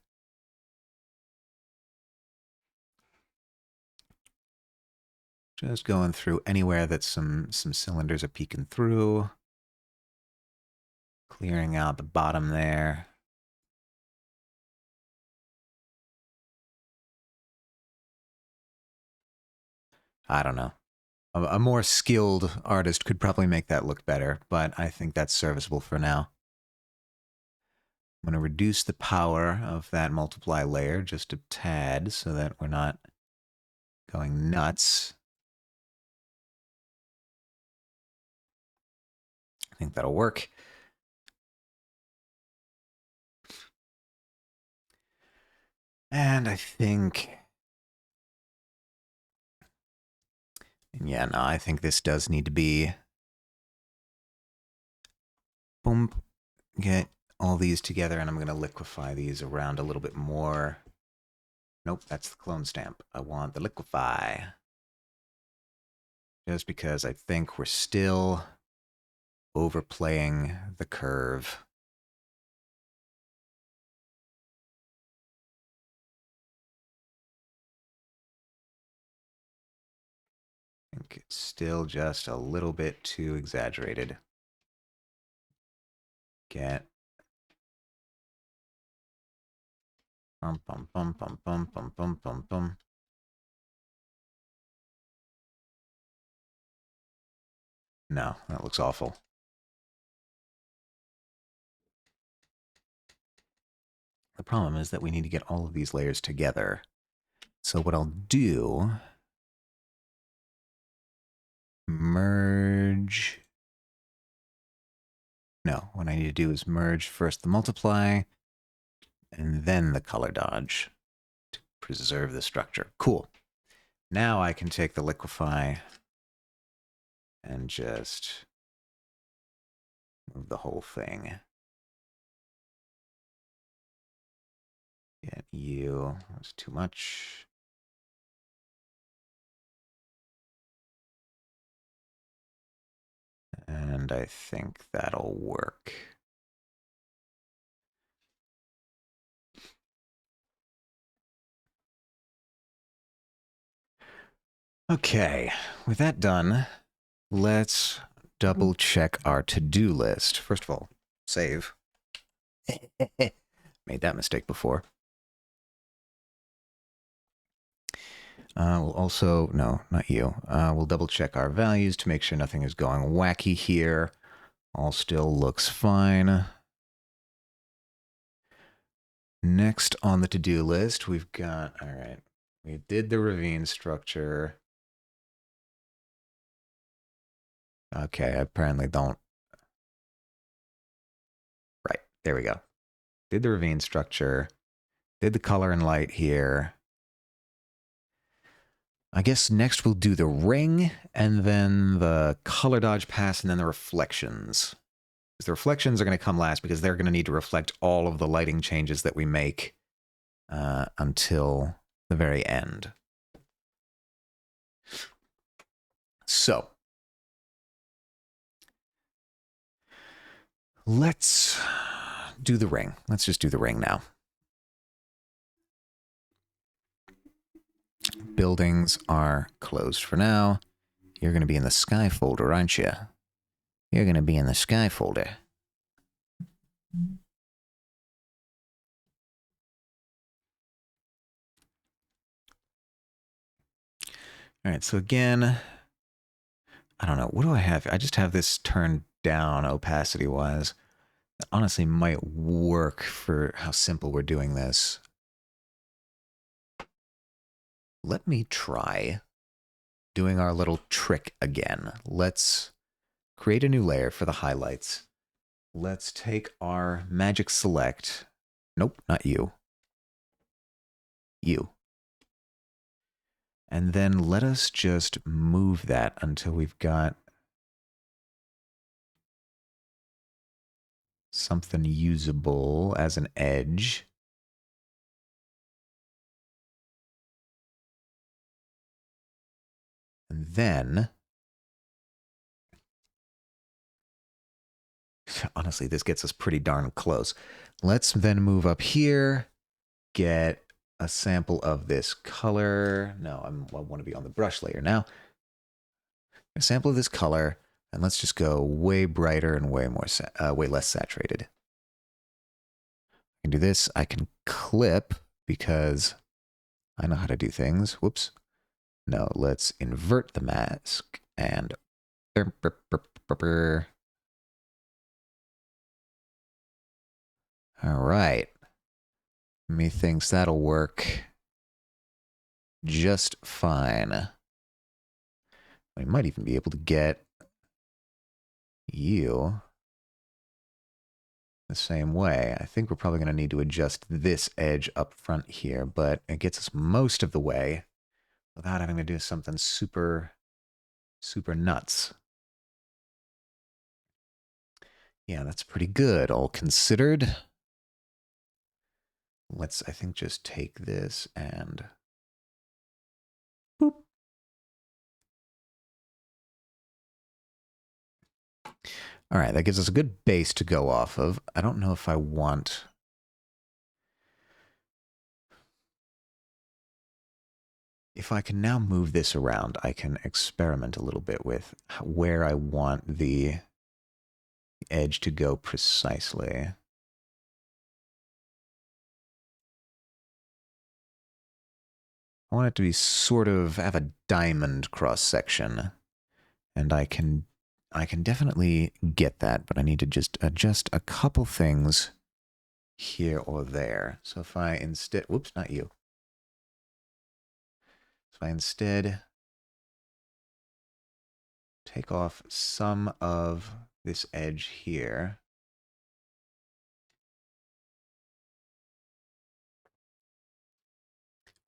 Just going through anywhere that some cylinders are peeking through. Clearing out the bottom there. I don't know. A more skilled artist could probably make that look better, but I think that's serviceable for now. I'm going to reduce the power of that multiply layer just a tad so that we're not going nuts. I think that'll work. And I think... yeah, no, I think this does need to be... boom, get all these together, and I'm going to liquefy these around a little bit more. Nope, that's the clone stamp. I want the liquefy. Just because I think we're still overplaying the curve. I think it's still just a little bit too exaggerated. Get... bum, bum, bum, bum, bum, bum, bum, bum, bum. No, that looks awful. The problem is that we need to get all of these layers together. So what I'll do... merge... no, what I need to do is merge first the multiply, and then the color dodge to preserve the structure. Cool. Now I can take the liquefy and just move the whole thing. Get you. That's too much. And I think that'll work. Okay, with that done, let's double check our to-do list. First of all, save. Made that mistake before. We'll also, no, not you. We'll double check our values to make sure nothing is going wacky here. All still looks fine. Next on the to-do list, we've got, all right, we did the ravine structure. Okay, I apparently don't. Right, there we go. Did the ravine structure. Did the color and light here. I guess next we'll do the ring, and then the color dodge pass, and then the reflections. The reflections are going to come last because they're going to need to reflect all of the lighting changes that we make until the very end. So, let's do the ring. Let's just do the ring now. Buildings are closed for now. You're going to be in the sky folder, aren't you? You're going to be in the sky folder. All right, so again, I don't know. What do I have? I just have this turned down opacity-wise. That honestly might work for how simple we're doing this. Let me try doing our little trick again. Let's create a new layer for the highlights. Let's take our magic select. Nope, not you. You. And then let us just move that until we've got something usable as an edge. And then, honestly, this gets us pretty darn close. Let's then move up here, get a sample of this color. No, I want to be on the brush layer now. A sample of this color, and let's just go way brighter and way less saturated. I can do this. I can clip because I know how to do things. Whoops. No, let's invert the mask and all right. Methinks that'll work just fine. We might even be able to get you the same way. I think we're probably going to need to adjust this edge up front here, but it gets us most of the way without having to do something super nuts. Yeah, that's pretty good, all considered. Let's, I think, just take this and boop. All right, that gives us a good base to go off of. I don't know if I want... If I can now move this around, I can experiment a little bit with where I want the edge to go precisely. I want it to be sort of have a diamond cross section, and I can definitely get that, but I need to just adjust a couple things here or there. So if I instead, whoops, not you. So I instead take off some of this edge here.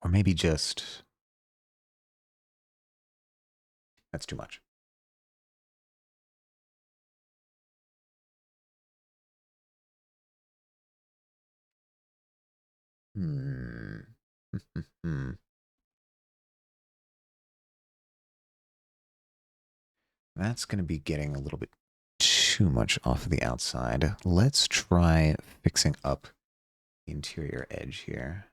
Or maybe just, that's too much. That's going to be getting a little bit too much off of the outside. Let's try fixing up the interior edge here.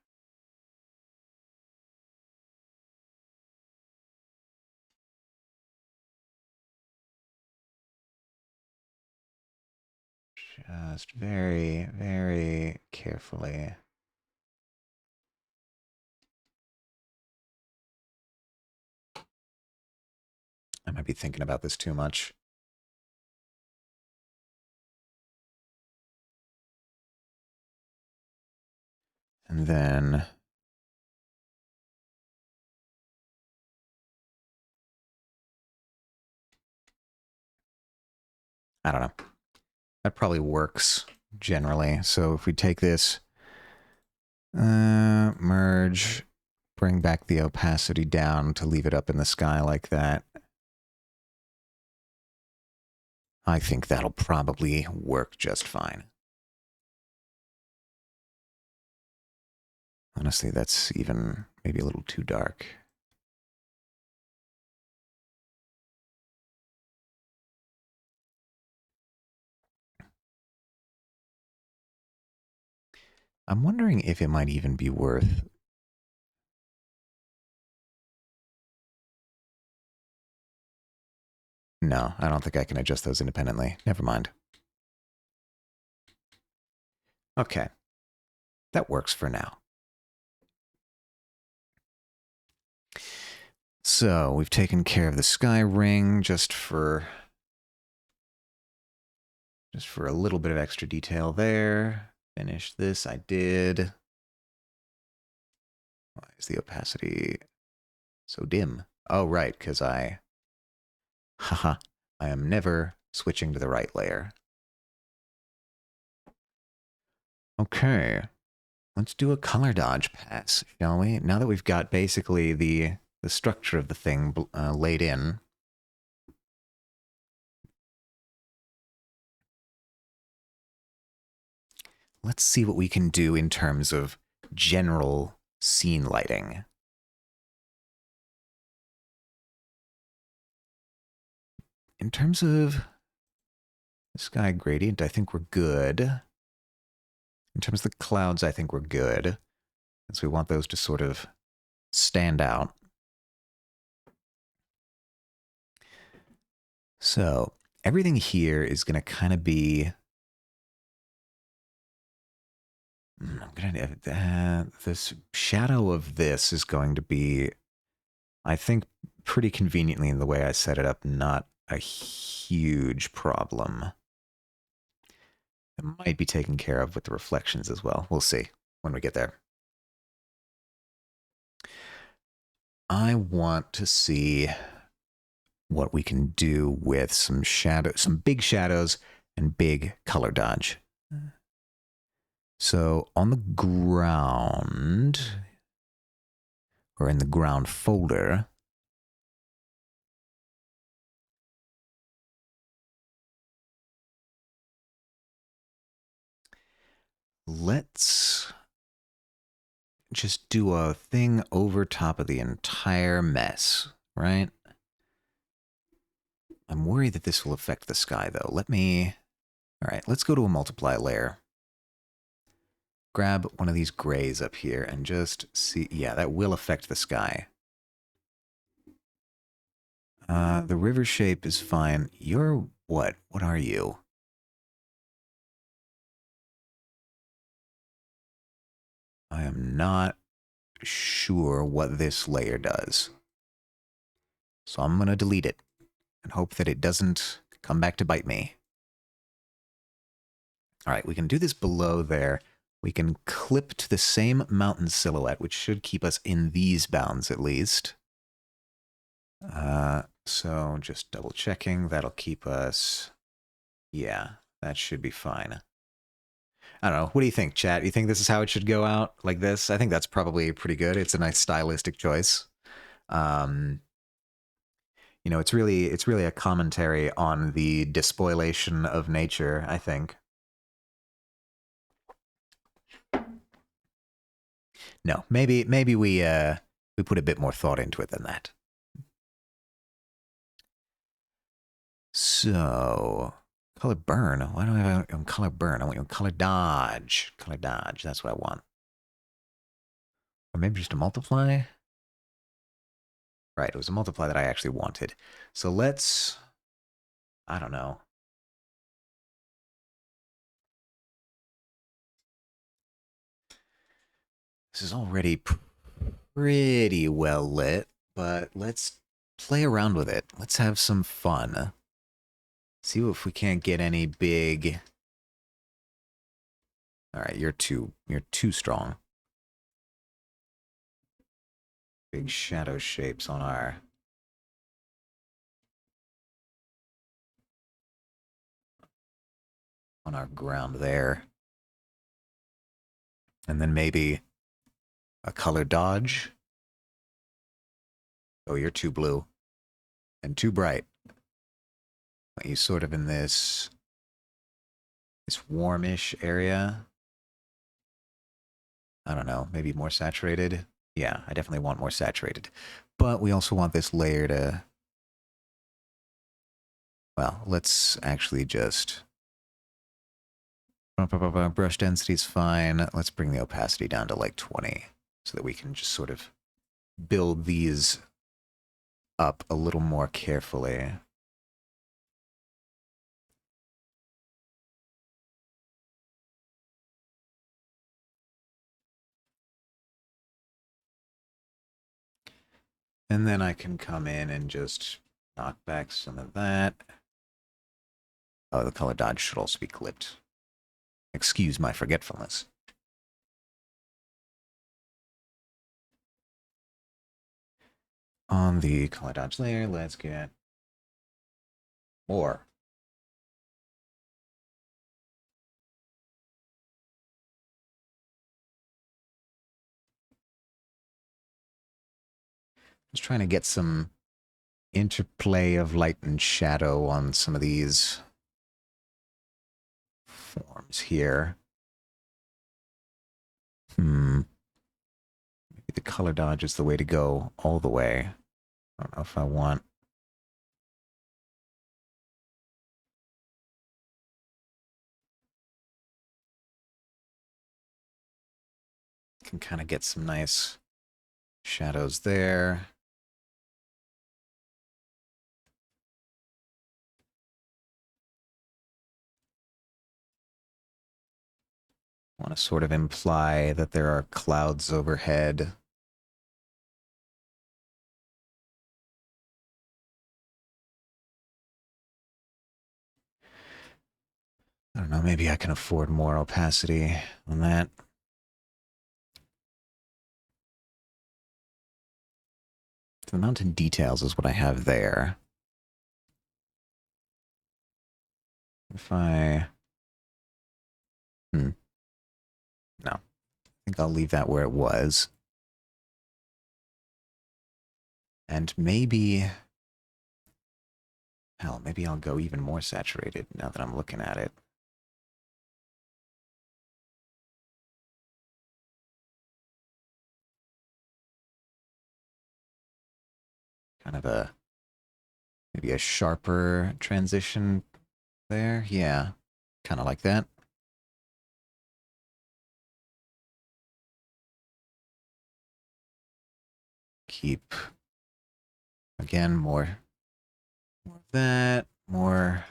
Just very, very carefully. I might be thinking about this too much. And then I don't know. That probably works generally. So if we take this, merge, bring back the opacity down to leave it up in the sky like that. I think that'll probably work just fine. Honestly, that's even maybe a little too dark. I'm wondering if it might even be worth... No, I don't think I can adjust those independently. Never mind. Okay. That works for now. So, we've taken care of the sky ring just for a little bit of extra detail there. Finish this, I did. Why is the opacity so dim? Oh, right, because haha, I am never switching to the right layer. Okay, let's do a color dodge pass, shall we? Now that we've got basically the the structure of the thing laid in. Let's see what we can do in terms of general scene lighting. In terms of sky gradient, I think we're good. In terms of the clouds, I think we're good. So we want those to sort of stand out. So everything here is going to kind of be... this shadow of this is going to be, I think, pretty conveniently in the way I set it up, not a huge problem. It might be taken care of with the reflections as well. We'll see when we get there. I want to see what we can do with some big shadows and big color dodge. So on the ground, or in the ground folder, let's just do a thing over top of the entire mess, right? I'm worried that this will affect the sky, though. All right, let's go to a multiply layer. Grab one of these grays up here and just see. Yeah, that will affect the sky. The river shape is fine. You're what? What are you? I am not sure what this layer does. So I'm going to delete it and hope that it doesn't come back to bite me. All right, we can do this below there. We can clip to the same mountain silhouette, which should keep us in these bounds at least. So just double checking, that'll keep us... Yeah, that should be fine. I don't know. What do you think, chat? You think this is how it should go out? Like this? I think that's probably pretty good. It's a nice stylistic choice. You know, it's really a commentary on the despoilation of nature, I think. No, maybe we put a bit more thought into it than that. So, color burn. Why do I have on color burn? I want you on color dodge. Color dodge. That's what I want. Or maybe just a multiply. Right, it was a multiply that I actually wanted. So let's... I don't know. This is already pretty well lit, but let's play around with it. Let's have some fun. See if we can't get any big... All right, you're too strong. Big shadow shapes on our ground there. And then maybe a color dodge. Oh, you're too blue and too bright. You sort of in this warmish area. I don't know, maybe more saturated. Yeah, I definitely want more saturated. But we also want this layer to... Well, let's actually just... Brush density is fine. Let's bring the opacity down to like 20 so that we can just sort of build these up a little more carefully. And then I can come in and just knock back some of that. Oh, the color dodge should also be clipped. Excuse my forgetfulness. On the color dodge layer, let's get more. Just trying to get some interplay of light and shadow on some of these forms here. Maybe the color dodge is the way to go all the way. I don't know if I want... Can kind of get some nice shadows there. Want to sort of imply that there are clouds overhead. I don't know, maybe I can afford more opacity on that. The mountain details is what I have there. If I... No. I think I'll leave that where it was. And maybe... Hell, maybe I'll go even more saturated now that I'm looking at it. Kind of a... Maybe a sharper transition there. Yeah, kind of like that. Keep... Again, more of that. More...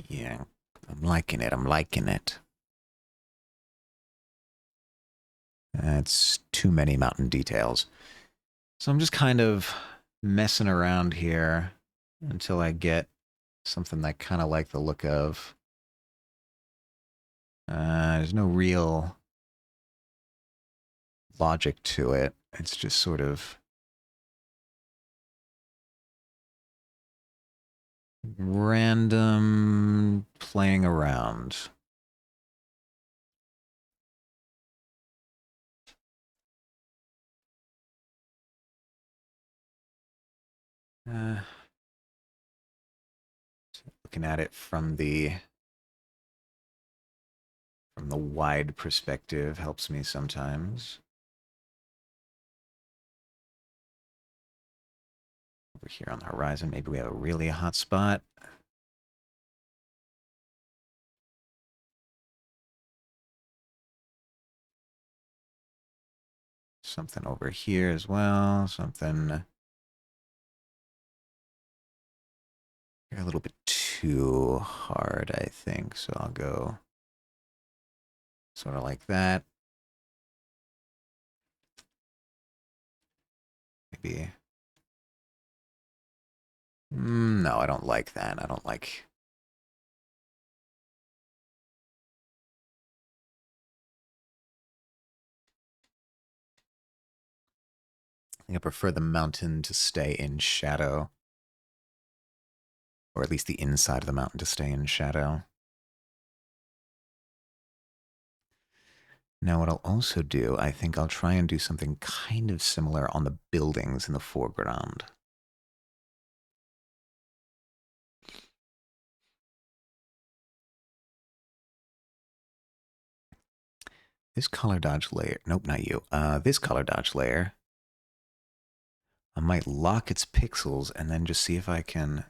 Yeah, I'm liking it. I'm liking it. That's too many mountain details. So I'm just kind of messing around here until I get something I kind of like the look of. There's no real logic to it. It's just sort of random playing around. Looking at it from the wide perspective helps me sometimes. Over here on the horizon, maybe we have a really hot spot. Something over here as well. Something a little bit too hard, I think. So I'll go sort of like that. Maybe. No, I don't like that. I don't like... I think I prefer the mountain to stay in shadow. Or at least the inside of the mountain to stay in shadow. Now, what I'll also do, I think I'll try and do something kind of similar on the buildings in the foreground. This color dodge layer, nope, not you. This color dodge layer, I might lock its pixels and then just see if I can...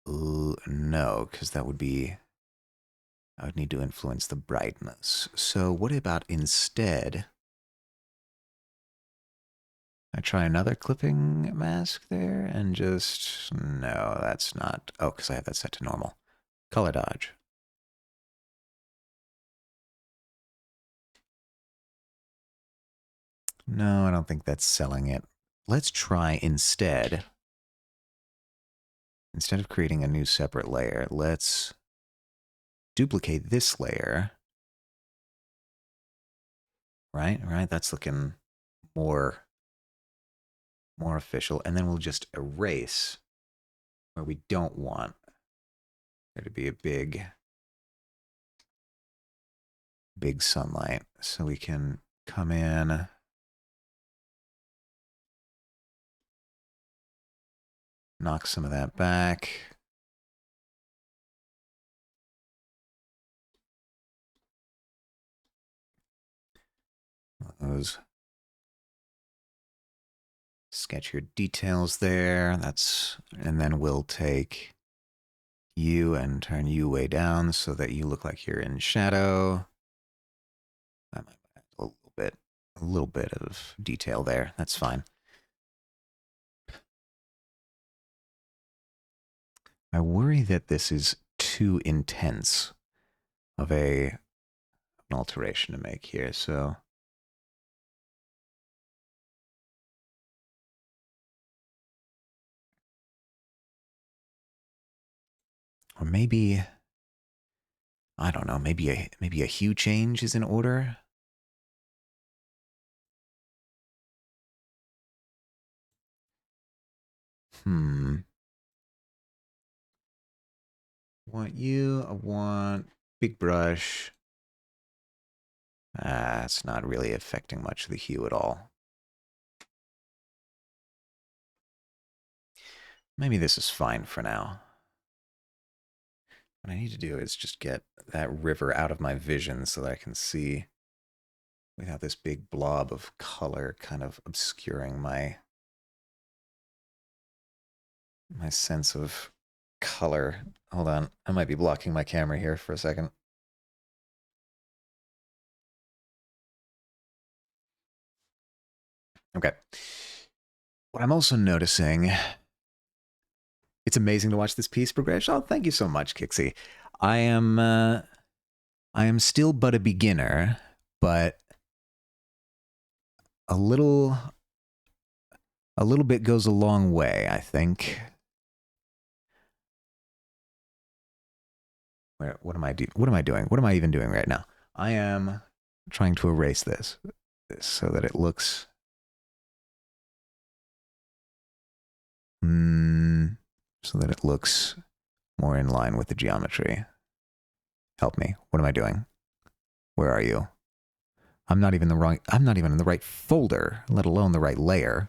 no, because that would be... I would need to influence the brightness. So what about instead... I try another clipping mask there and just... No, that's not... Oh, because I have that set to normal. Color dodge. No, I don't think that's selling it. Let's try instead of creating a new separate layer, let's duplicate this layer. Right? That's looking more official. And then we'll just erase where we don't want there to be a big sunlight. So we can come in. Knock some of that back. Those sketch your details there. And then we'll take you and turn you way down so that you look like you're in shadow. That might add a little bit of detail there. That's fine. I worry that this is too intense of an alteration to make here, so or maybe I don't know, maybe a hue change is in order. I want big brush. It's not really affecting much of the hue at all. Maybe this is fine for now. What I need to do is just get that river out of my vision so that I can see without this big blob of color kind of obscuring my sense of color. Hold on, I might be blocking my camera here for a second. Okay. What I'm also noticing, it's amazing to watch this piece progress. Oh, thank you so much, Kixie. I am still but a beginner, but a little bit goes a long way, I think. What am I doing? What am I even doing right now? I am trying to erase this so that it looks more in line with the geometry. Help me. What am I doing? Where are you? I'm not even in the right folder, let alone the right layer.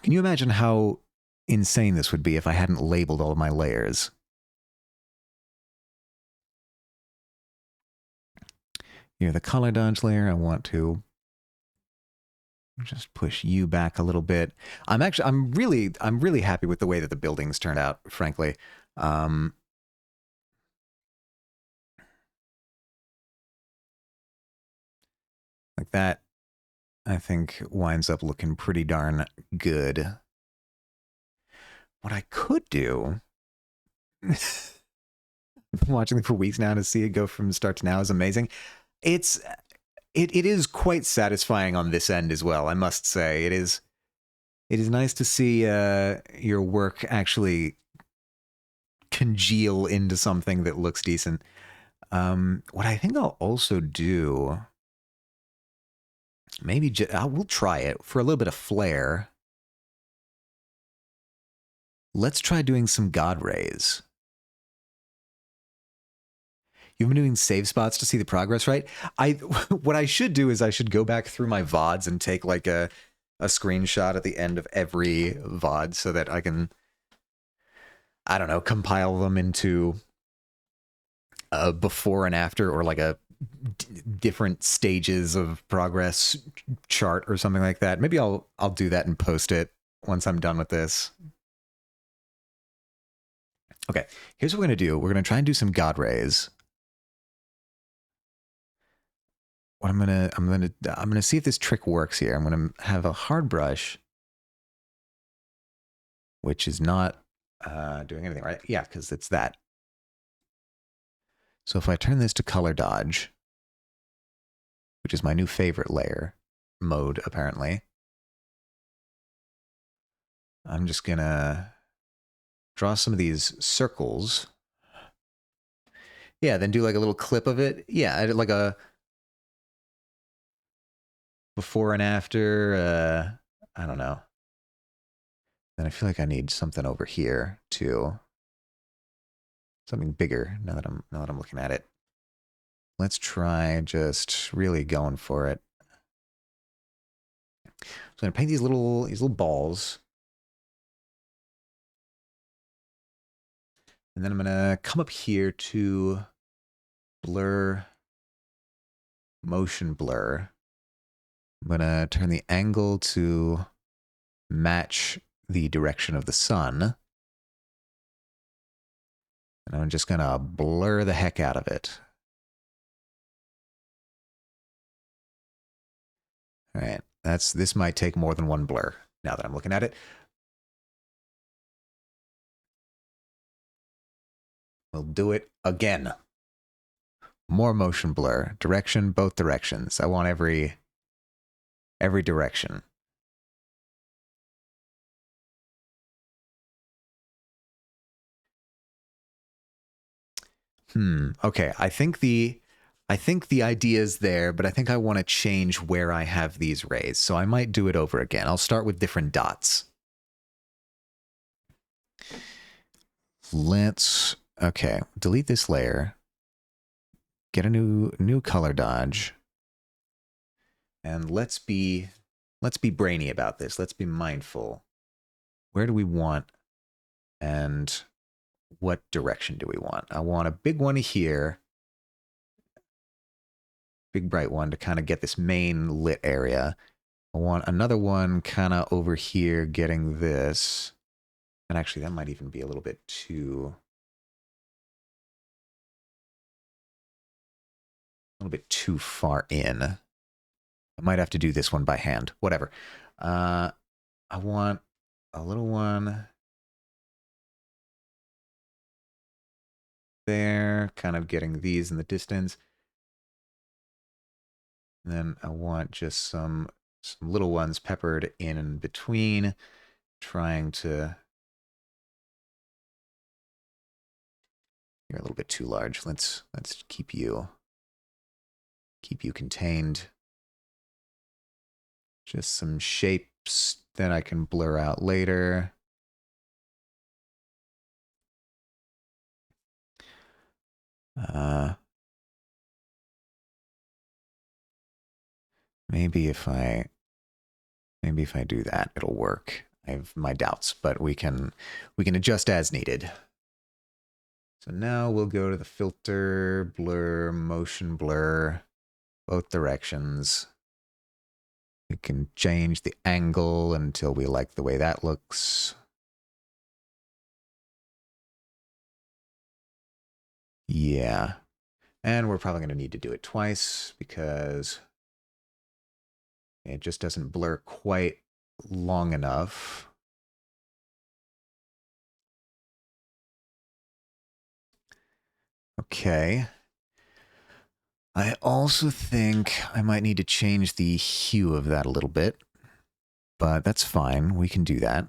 Can you imagine how insane this would be if I hadn't labeled all of my layers? Here, the color dodge layer, I want to just push you back a little bit. I'm really happy with the way that the buildings turned out, frankly. Like that, I think winds up looking pretty darn good. What I could do, I've been watching it for weeks now to see it go from start to now is amazing. It is quite satisfying on this end as well, I must say. It is nice to see your work actually congeal into something that looks decent. What I think I'll also do, maybe we'll try it for a little bit of flair. Let's try doing some God rays. You've been doing save spots to see the progress, right? What I should do is I should go back through my VODs and take like a screenshot at the end of every VOD so that I can, I don't know, compile them into a before and after, or like a different stages of progress chart or something like that. Maybe I'll do that and post it once I'm done with this. Okay, here's what we're gonna do. We're gonna try and do some God rays. What I'm gonna see if this trick works here. I'm gonna have a hard brush, which is not doing anything, right? Yeah, because it's that. So if I turn this to color dodge, which is my new favorite layer mode, apparently, I'm just gonna draw some of these circles. Yeah, then do like a little clip of it. Yeah, I did like a before and after. I don't know. Then I feel like I need something over here too. Something bigger now that I'm looking at it. Let's try just really going for it. So I'm gonna paint these little balls. And then I'm gonna come up here to blur, motion blur. I'm gonna turn the angle to match the direction of the sun. And I'm just gonna blur the heck out of it. All right, this might take more than one blur now that I'm looking at it. We'll do it again. More motion blur. Direction, both directions. I want every direction. Okay, I think the idea is there, but I think I want to change where I have these rays. So I might do it over again. I'll start with different dots. Let's okay, delete this layer. Get a new color dodge. And let's be brainy about this. Let's be mindful. Where do we want and what direction do we want? I want a big one here. Big bright one to kind of get this main lit area. I want another one kind of over here getting this. And actually that might even be a little bit too far in. I might have to do this one by hand. Whatever. I want a little one there, kind of getting these in the distance. And then I want just some little ones peppered in between, trying to... You're a little bit too large. Let's keep you contained. Just some shapes that I can blur out later. Maybe if I do that, it'll work. I have my doubts, but we can adjust as needed. So now we'll go to the filter, blur, motion blur, both directions. We can change the angle until we like the way that looks. Yeah. And we're probably going to need to do it twice because it just doesn't blur quite long enough. Okay. I also think I might need to change the hue of that a little bit, but that's fine. We can do that.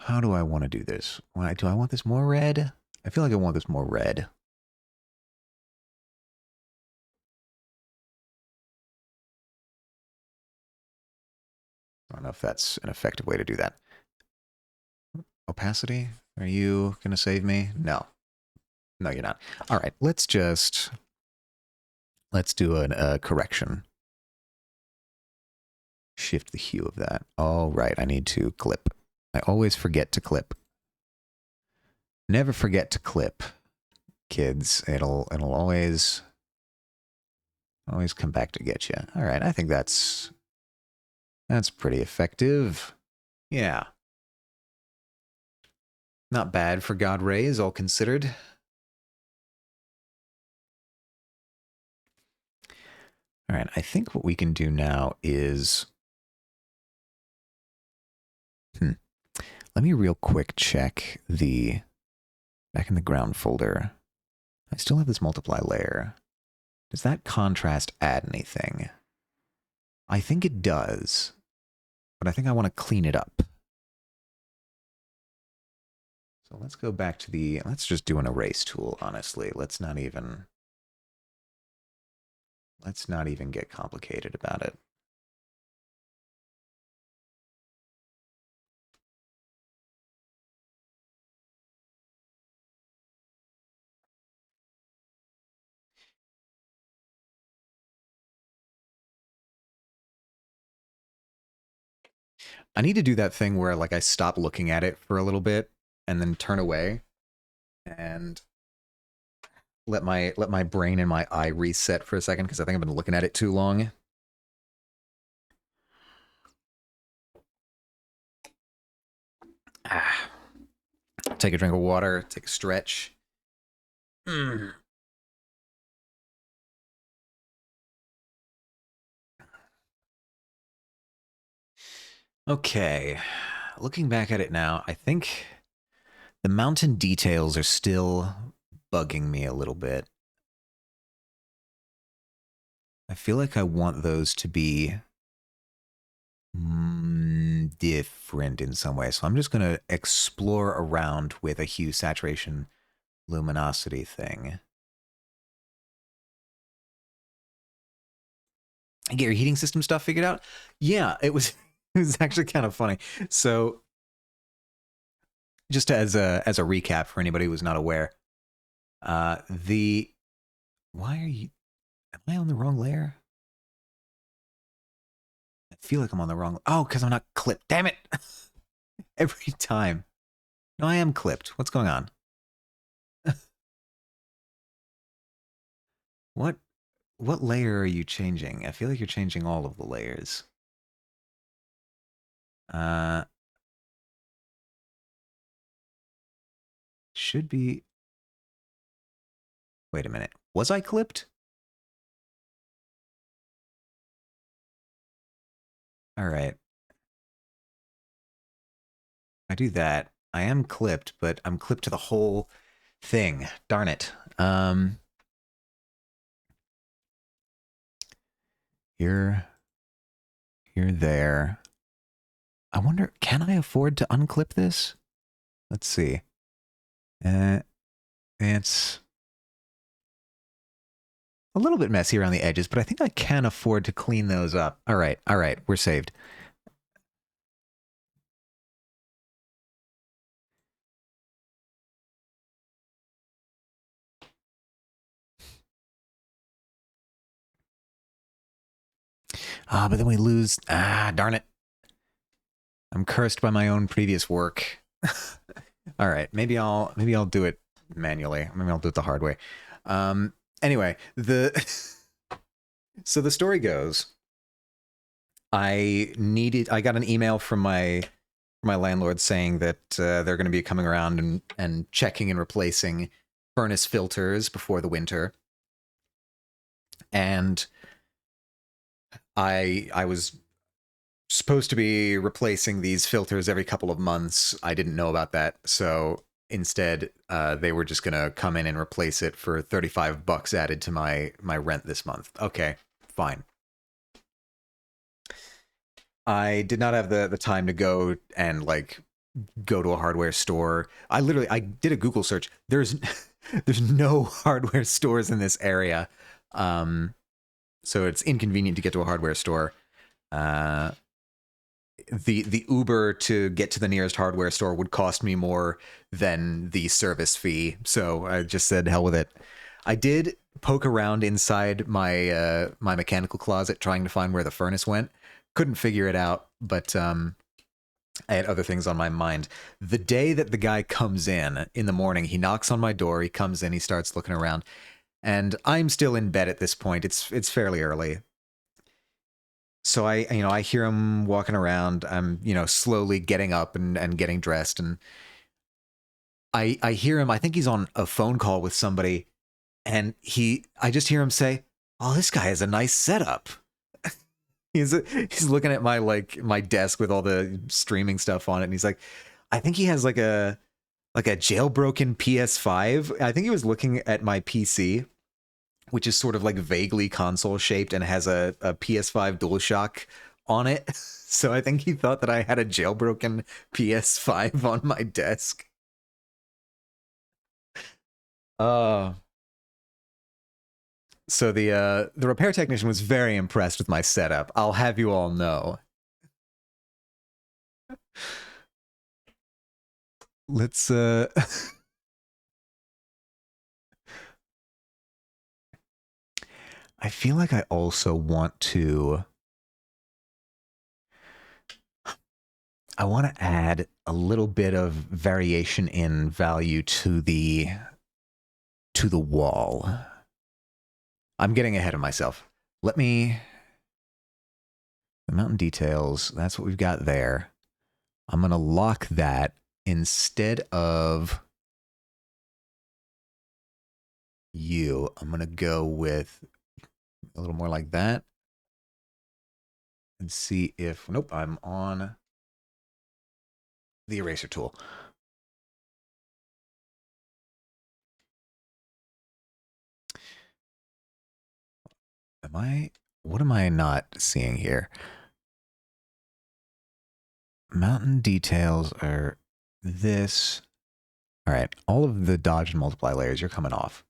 How do I want to do this? Do I want this more red? I feel like I want this more red. I don't know if that's an effective way to do that. Opacity? Are you going to save me? No. No, you're not. All right, let's do a correction. Shift the hue of that. All right, I need to clip. I always forget to clip. Never forget to clip, kids. It'll always come back to get you. All right, I think that's pretty effective. Yeah. Not bad for God Rays, all considered. All right, I think what we can do now is... Let me real quick check back in the ground folder. I still have this multiply layer. Does that contrast add anything? I think it does. but I think I want to clean it up. So let's go back to let's just do an erase tool, honestly. Let's not even get complicated about it. I need to do that thing where like I stop looking at it for a little bit and then turn away and let my brain and my eye reset for a second, because I think I've been looking at it too long. Take a drink of water, take a stretch. Okay, looking back at it now, I think the mountain details are still bugging me a little bit. I feel like I want those to be different in some way. So I'm just going to explore around with a hue, saturation, luminosity thing. And get your heating system stuff figured out? Yeah, it was actually kind of funny. So just as a recap for anybody who was not aware, why are you, am I on the wrong layer? I feel like I'm on the wrong, oh, because I'm not clipped. Damn it. Every time. No, I am clipped. What's going on? What layer are you changing? I feel like you're changing all of the layers. Should be. Wait a minute. Was I clipped? All right. I do that. I am clipped, but I'm clipped to the whole thing. Darn it. You're there. I wonder, can I afford to unclip this? Let's see. It's a little bit messy around the edges, but I think I can afford to clean those up. All right, we're saved. But then we lose. Darn it. I'm cursed by my own previous work. All right, maybe I'll do it manually. Maybe I'll do it the hard way. Anyway, so the story goes, I got an email from my landlord saying that they're going to be coming around and checking and replacing furnace filters before the winter. And I was supposed to be replacing these filters every couple of months. I didn't know about that, so instead they were just gonna come in and replace it for $35 added to my rent this month. Okay, fine. I did not have the time to go and like go to a hardware store. I did a Google search. There's no hardware stores in this area. So it's inconvenient to get to a hardware store. The Uber to get to the nearest hardware store would cost me more than the service fee. So I just said, hell with it. I did poke around inside my my mechanical closet trying to find where the furnace went. Couldn't figure it out, but I had other things on my mind. The day that the guy comes in the morning, he knocks on my door, he comes in, he starts looking around, and I'm still in bed at this point. It's fairly early. So I hear him walking around. I'm, slowly getting up and getting dressed, and I hear him. I think he's on a phone call with somebody, and I just hear him say, "Oh, this guy has a nice setup." He's looking at my desk with all the streaming stuff on it, and he's like, I think he has like a jailbroken PS5. I think he was looking at my PC, which is sort of like vaguely console shaped and has a PS5 DualShock on it. So I think he thought that I had a jailbroken PS5 on my desk. Uh so the repair technician was very impressed with my setup. I'll have you all know. Let's I feel like I also want to add a little bit of variation in value to the wall. I'm getting ahead of myself. Let me the mountain details, that's what we've got there. I'm going to lock that instead of you. I'm going to go with a little more like that and see if, nope, I'm on the eraser tool. What am I not seeing here? Mountain details are this. All right, all of the dodge and multiply layers, you're coming off.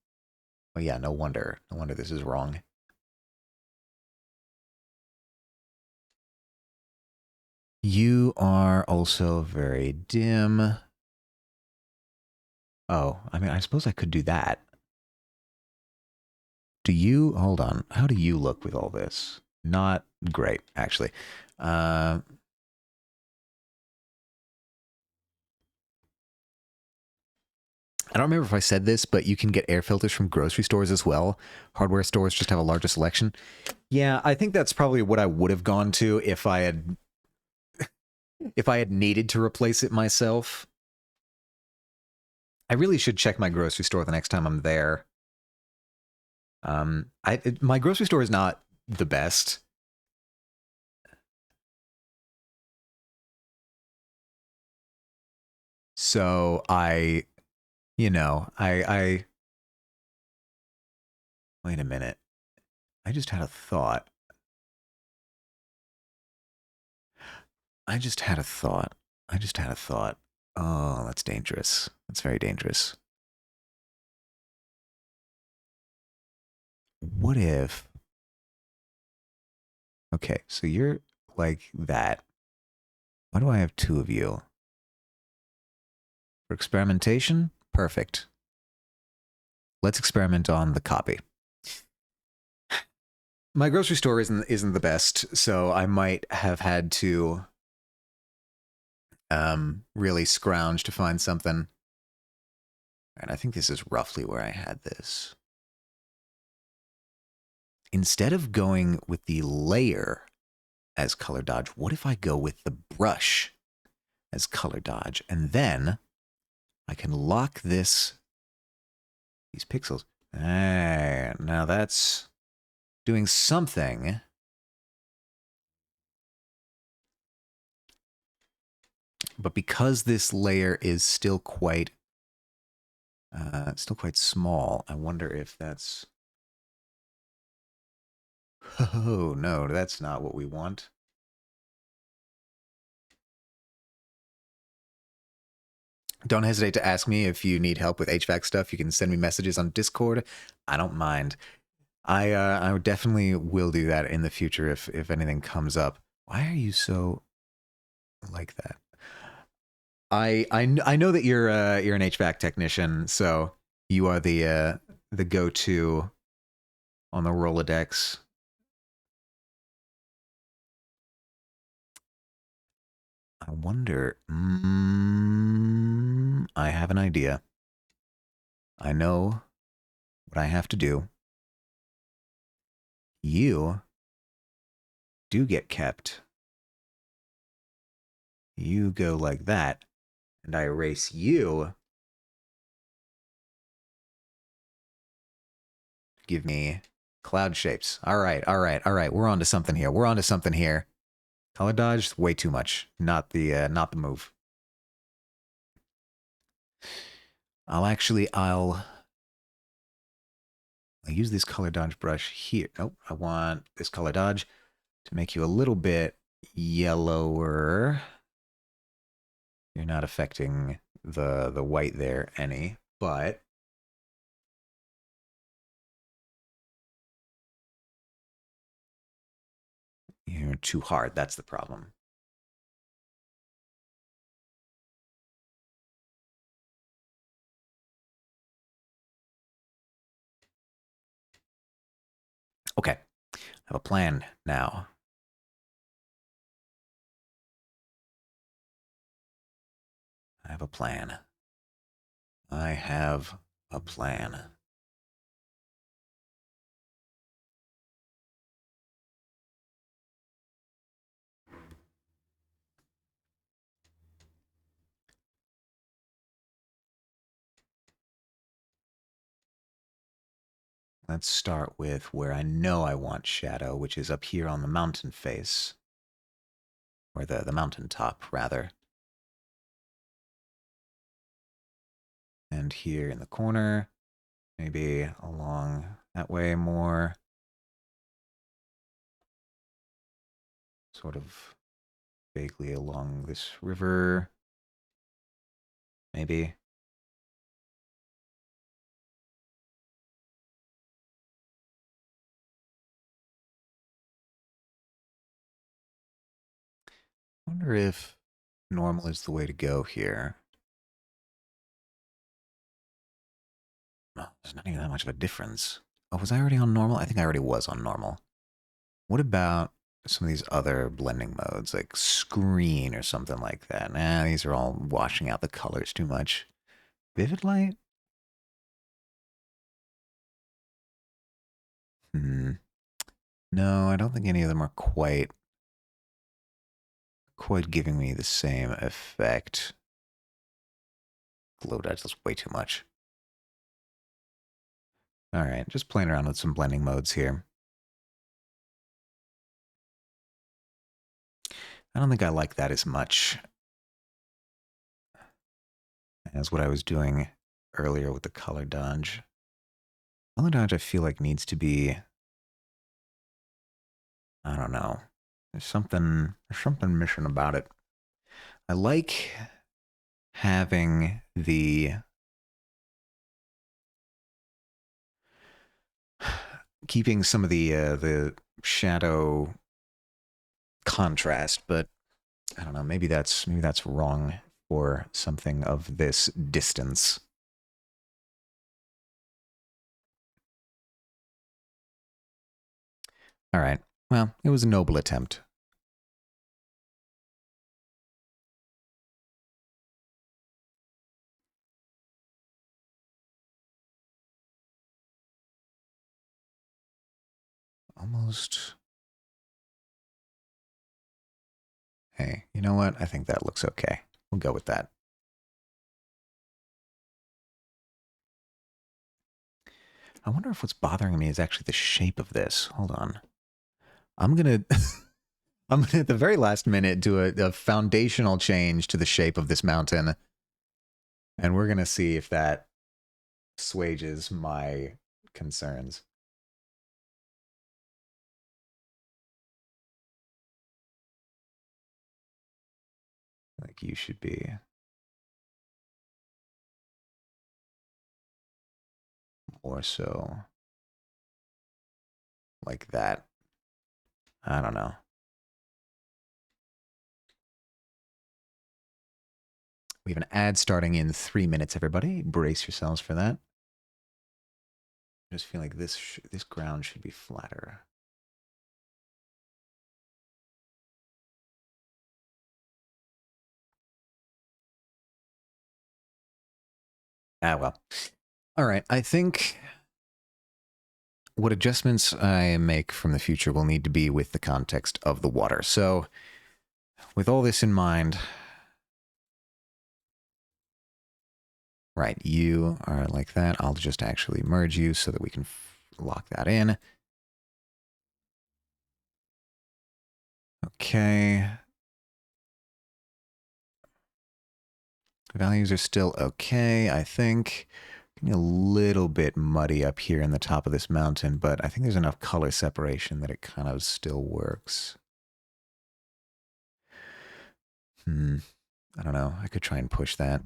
Oh yeah, no wonder this is wrong. You are also very dim. Oh, I mean, I suppose I could do that. Do you, hold on, how do you look with all this? Not great, actually. I don't remember if I said this, but you can get air filters from grocery stores as well. Hardware stores just have a larger selection. Yeah, I think that's probably what I would have gone to if I had needed to replace it myself. I really should check my grocery store the next time I'm there. My grocery store is not the best. So I wait a minute. I just had a thought. Oh, that's dangerous. That's very dangerous. What if... Okay, so you're like that. Why do I have two of you? For experimentation? Perfect. Let's experiment on the copy. My grocery store isn't the best, so I might have had to really scrounge to find something. And I think this is roughly where I had this. Instead of going with the layer as color dodge, what if I go with the brush as color dodge? And then I can lock these pixels. Now that's doing something. But because this layer is still quite small, I wonder if that's... Oh, no, that's not what we want. Don't hesitate to ask me if you need help with HVAC stuff. You can send me messages on Discord. I don't mind. I definitely will do that in the future if anything comes up. Why are you so like that? I know that you're an HVAC technician, so you are the go-to on the Rolodex. I wonder. I have an idea. I know what I have to do. You do get kept. You go like that, and I erase you. Give me cloud shapes. All right. We're on to something here. Color dodge, way too much. Not the move. I'll use this color dodge brush here. Nope, I want this color dodge to make you a little bit yellower. You're not affecting the white there any, but you're too hard. That's the problem. Okay, I have a plan now. I have a plan. I have a plan. Let's start with where I know I want shadow, which is up here on the mountain face. Or the mountain top, rather. And here in the corner, maybe along that way more. Sort of vaguely along this river. Maybe. I wonder if normal is the way to go here. Oh, there's not even that much of a difference. Oh, was I already on normal? I think I already was on normal. What about some of these other blending modes, like screen or something like that? Nah, these are all washing out the colors too much. Vivid light? Hmm. No, I don't think any of them are quite giving me the same effect. Glow dodge, that's way too much. All right, just playing around with some blending modes here. I don't think I like that as much as what I was doing earlier with the color dodge. Color dodge I feel like needs to be, I don't know. There's something missing about it. I like having the keeping some of the shadow contrast, but I don't know, maybe that's wrong for something of this distance. All right. Well, it was a noble attempt. Almost. Hey, you know what? I think that looks okay. We'll go with that. I wonder if what's bothering me is actually the shape of this. Hold on. I'm gonna I'm gonna at the very last minute do a foundational change to the shape of this mountain. And we're gonna see if that assuages my concerns. Like you should be more so like that. I don't know. We have an ad starting in 3 minutes, everybody. Brace yourselves for that. I just feel like this ground should be flatter. Ah, well. All right. I think what adjustments I make from the future will need to be with the context of the water. So, with all this in mind, right, you are like that. I'll just actually merge you so that we can lock that in. Okay. Values are still okay, I think. Getting a little bit muddy up here in the top of this mountain, but I think there's enough color separation that it kind of still works. I don't know. I could try and push that.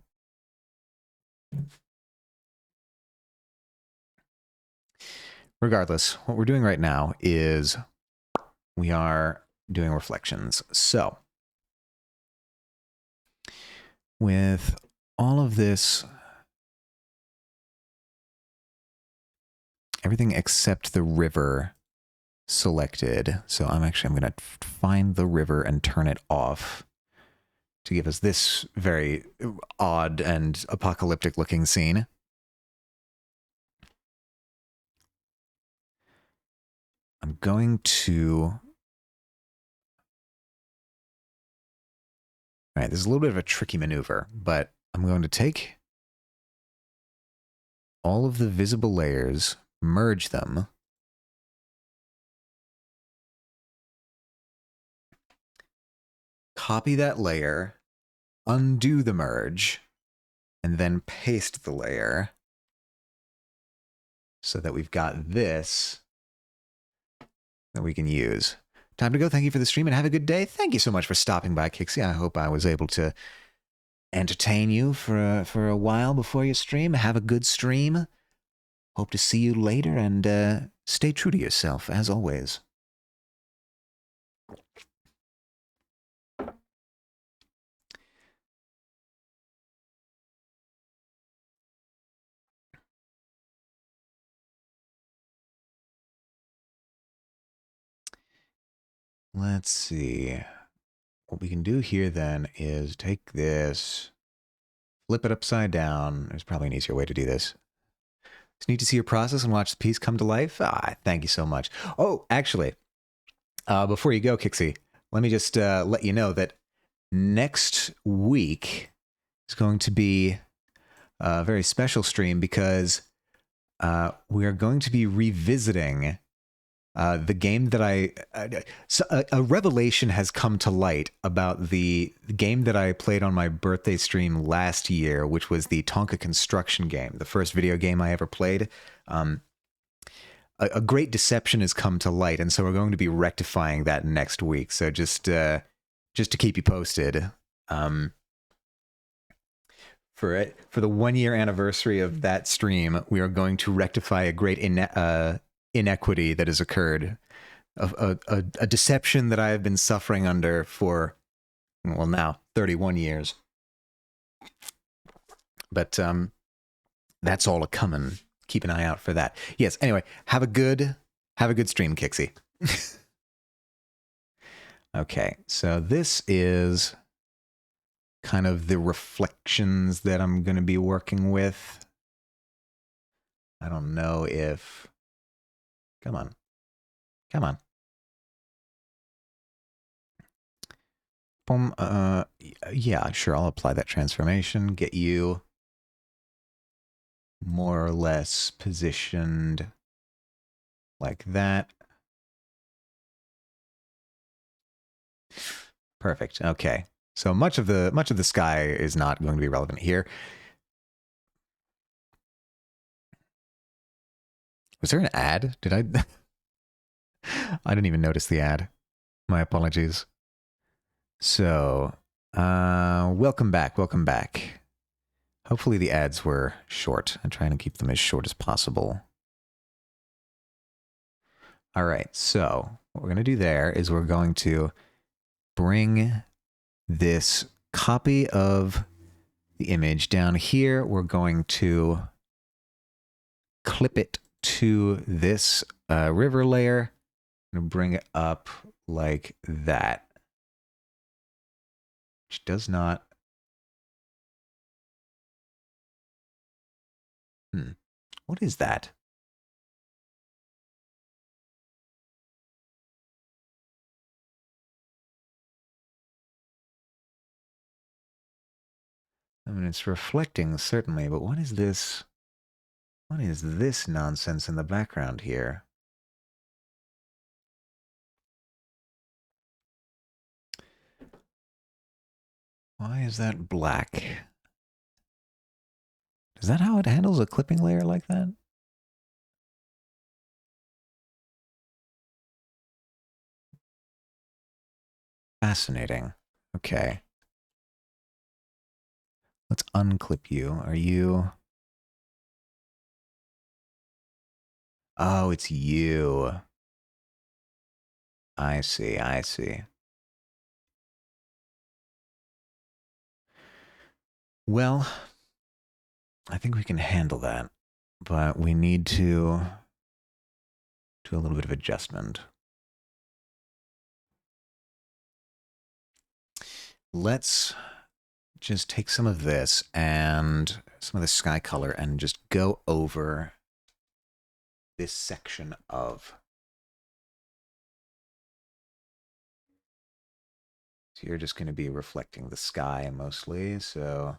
Regardless, what we're doing right now is we are doing reflections. So, with all of this, everything except the river selected. So I'm going to find the river and turn it off to give us this very odd and apocalyptic looking scene. I'm going to... All right, this is a little bit of a tricky maneuver, but I'm going to take all of the visible layers, merge them, copy that layer, undo the merge, and then paste the layer so that we've got this that we can use. Time to go. Thank you for the stream and have a good day. Thank you so much for stopping by, Kixie. I hope I was able to entertain you for a while before your stream. Have a good stream. Hope to see you later, and stay true to yourself, as always. Let's see. What we can do here then is take this, flip it upside down. There's probably an easier way to do this. It's neat to see your process and watch the piece come to life. Thank you so much. Oh, actually, before you go, Kixie, let me just let you know that next week is going to be a very special stream because we are going to be revisiting the game that a revelation has come to light about the game that I played on my birthday stream last year, which was the Tonka Construction game, the first video game I ever played. A great deception has come to light, and so we're going to be rectifying that next week. So just to keep you posted, for the 1 year anniversary of that stream, we are going to rectify a great inequity that has occurred, a deception that I have been suffering under for, well, now 31 years. But that's all a coming. Keep an eye out for that. Yes. Anyway, have a good stream, Kixie. Okay, so this is kind of the reflections that I'm going to be working with. I don't know if... Come on. Boom. Yeah, sure, I'll apply that transformation. Get you more or less positioned like that. Perfect. Okay. So much of the sky is not going to be relevant here. Was there an ad? Did I? I didn't even notice the ad. My apologies. So, welcome back. Hopefully the ads were short. I'm trying to keep them as short as possible. All right, so what we're going to do there is we're going to bring this copy of the image down here. We're going to clip it to this river layer and bring it up like that, which does not... What is that? I mean, it's reflecting, certainly, but what is this? What is this nonsense in the background here? Why is that black? Is that how it handles a clipping layer like that? Fascinating. Okay. Let's unclip you. Are you... Oh, it's you. I see, I see. Well, I think we can handle that, but we need to do a little bit of adjustment. Let's just take some of this and some of the sky color and just go over this section of... So you're just going to be reflecting the sky mostly, so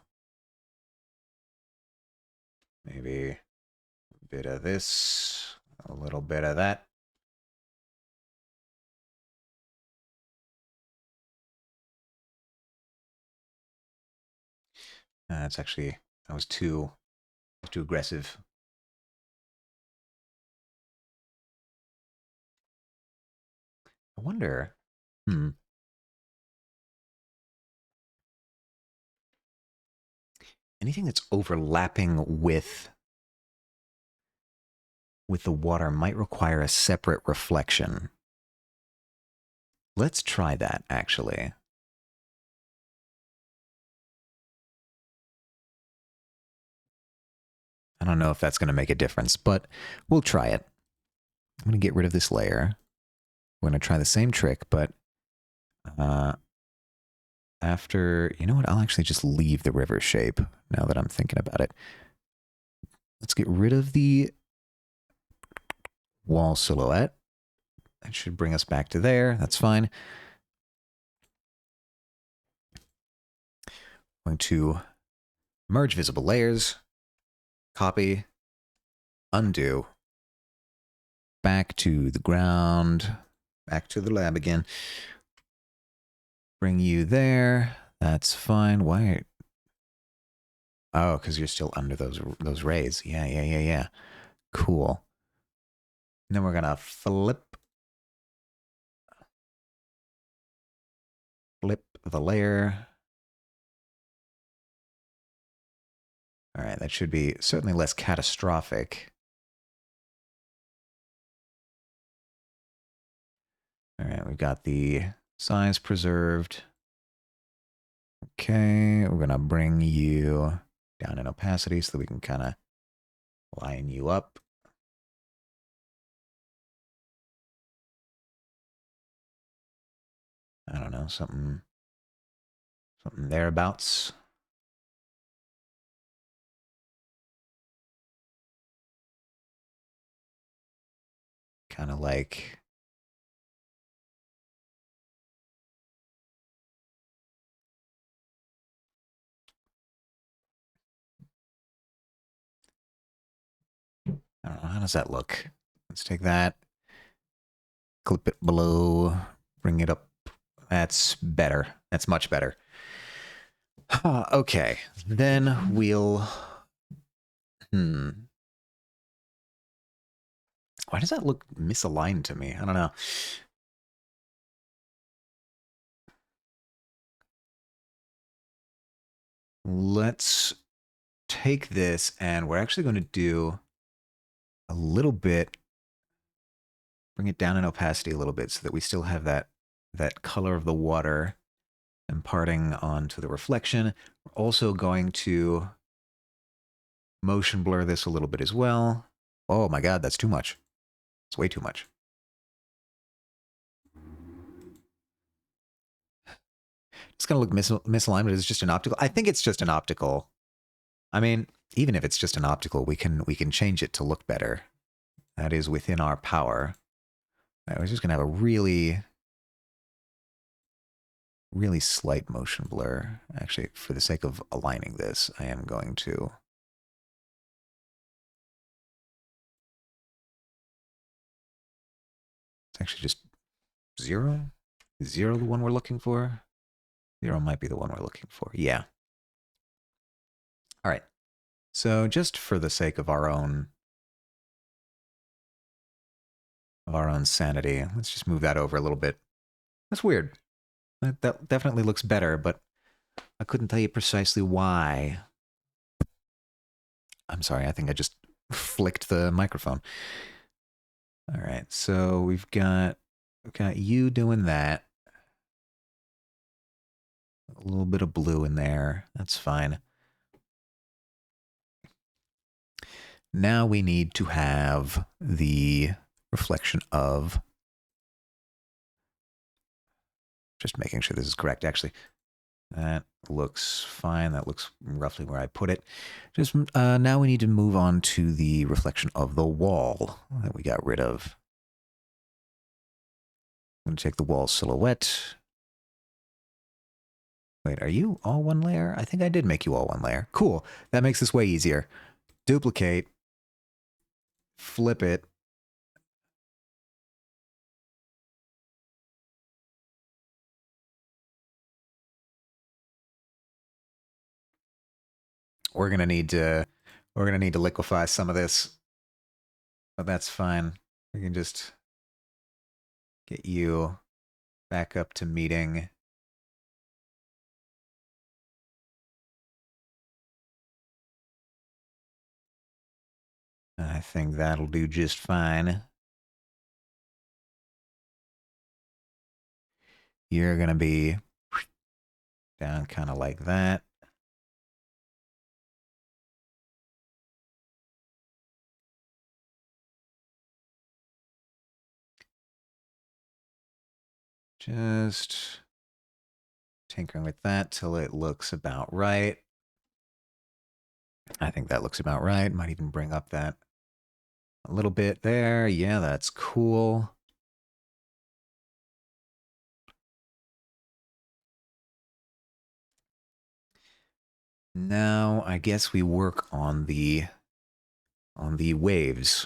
maybe a bit of this, a little bit of that. That's actually, that was too aggressive. I wonder, anything that's overlapping with the water might require a separate reflection. Let's try that, actually. I don't know if that's going to make a difference, but we'll try it. I'm going to get rid of this layer. We're going to try the same trick, but after... You know what? I'll actually just leave the river shape now that I'm thinking about it. Let's get rid of the wall silhouette. That should bring us back to there. That's fine. I'm going to merge visible layers, copy, undo, back to the ground, back to the lab again. Bring you there. That's fine. Why? Oh, because you're still under those rays. Yeah. Cool. And then we're gonna flip the layer. All right, that should be certainly less catastrophic. All right, we've got the size preserved. Okay, we're gonna bring you down in opacity so that we can kind of line you up. I don't know, something thereabouts. Kind of like... I don't know, how does that look? Let's take that, clip it below, bring it up. That's better. That's much better. Okay, then we'll... Why does that look misaligned to me? I don't know. Let's take this, and we're actually going to do a little bit, bring it down in opacity a little bit so that we still have that color of the water imparting onto the reflection. We're also going to motion blur this a little bit as well. Oh my god, that's too much. It's way too much. It's going to look misaligned, but it's just an optical. I think it's just an optical. I mean, even if it's just an optical, we can change it to look better. That is within our power. I was just going to have a really slight motion blur. Actually, for the sake of aligning this, I am going to... It's actually just 0? Is 0 the one we're looking for? 0 might be the one we're looking for. Yeah. All right. So just for the sake of our own sanity, let's just move that over a little bit. That's weird. That definitely looks better, but I couldn't tell you precisely why. I'm sorry, I think I just flicked the microphone. All right, so we've got you doing that. A little bit of blue in there. That's fine. Now we need to have the reflection of, just making sure this is correct actually. That looks fine. That looks roughly where I put it. Just now we need to move on to the reflection of the wall that we got rid of. I'm going to take the wall silhouette. Wait, are you all one layer? I think I did make you all one layer. Cool. That makes this way easier. Duplicate. Flip it. We're gonna need to liquefy some of this, but that's fine. We can just get you back up to meeting. I think that'll do just fine. You're gonna be down kind of like that. Just tinkering with that till it looks about right. I think that looks about right. Might even bring up that a little bit there. Yeah, that's cool. Now, I guess we work on the waves.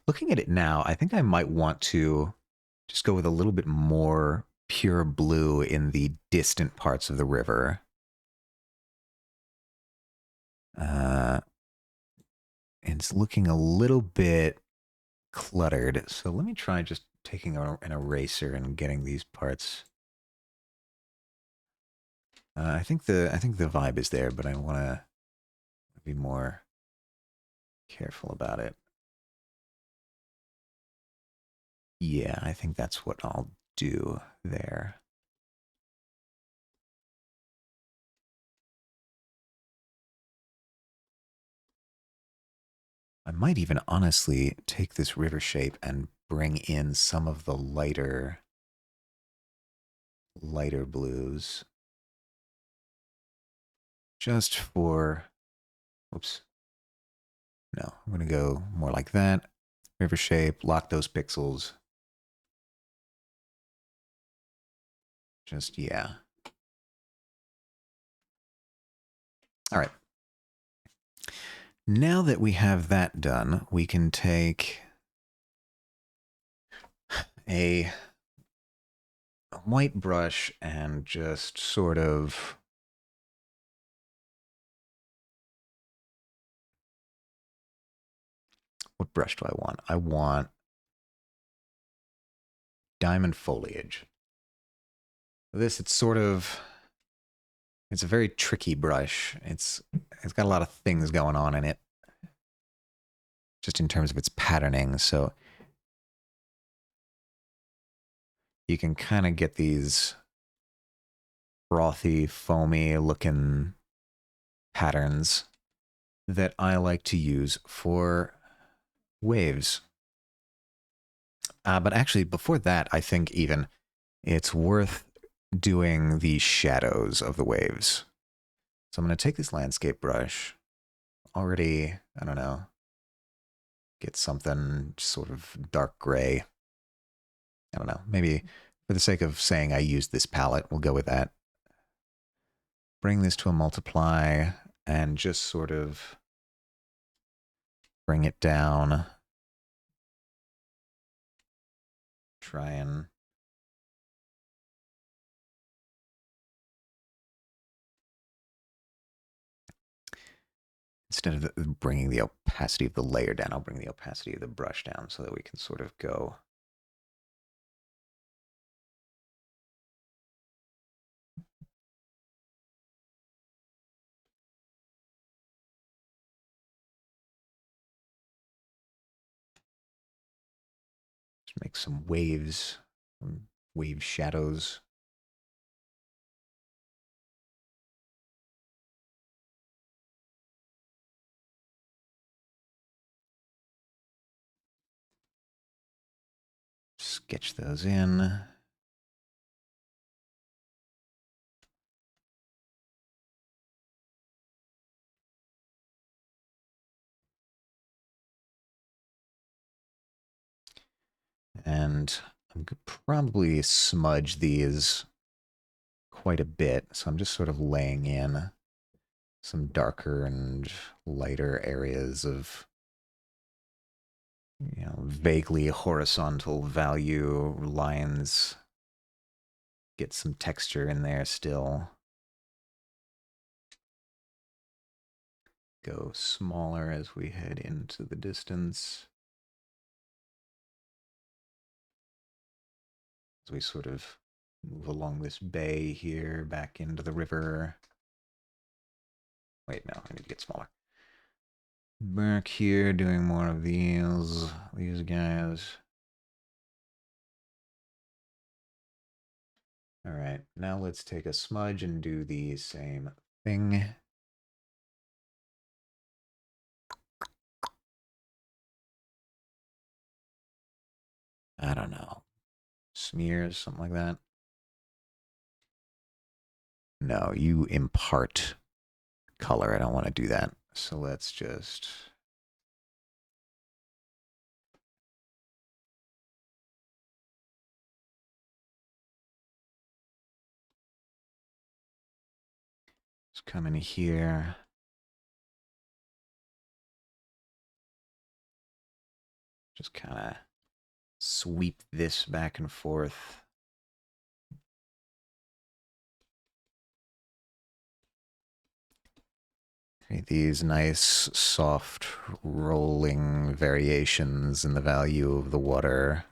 Looking at it now, I think I might want to just go with a little bit more pure blue in the distant parts of the river. It's looking a little bit cluttered, so let me try just taking an eraser and getting these parts. I think the vibe is there, but I want to be more careful about it. Yeah, I think that's what I'll do there. I might even honestly take this river shape and bring in some of the lighter blues. Just for, whoops. No, I'm going to go more like that. River shape, lock those pixels. Just, yeah. All right. Now that we have that done, we can take a white brush and just sort of what brush do I want? I want diamond foliage. This, it's a very tricky brush. It's got a lot of things going on in it, just in terms of its patterning. So you can kind of get these frothy, foamy looking patterns that I like to use for waves. But actually, before that, I think even it's worth doing the shadows of the waves. So I'm going to take this landscape brush, already, I don't know, get something sort of dark gray. I don't know, maybe for the sake of saying I used this palette, we'll go with that. Bring this to a multiply and just sort of bring it down. Try and instead of bringing the opacity of the layer down, I'll bring the opacity of the brush down so that we can sort of go Make some waves, some wave shadows. Sketch those in. And I'm probably smudge these quite a bit. So I'm just sort of laying in some darker and lighter areas of, vaguely horizontal value lines. Get some texture in there still. Go smaller as we head into the distance. As we sort of move along this bay here, back into the river. Wait, no, I need to get smaller. Back here, doing more of these guys. All right, now let's take a smudge and do the same thing. I don't know. Smears, something like that. No, you impart color. I don't want to do that. So let's just... Let's come in here. Just kind of sweep this back and forth. Create these nice, soft, rolling variations in the value of the water.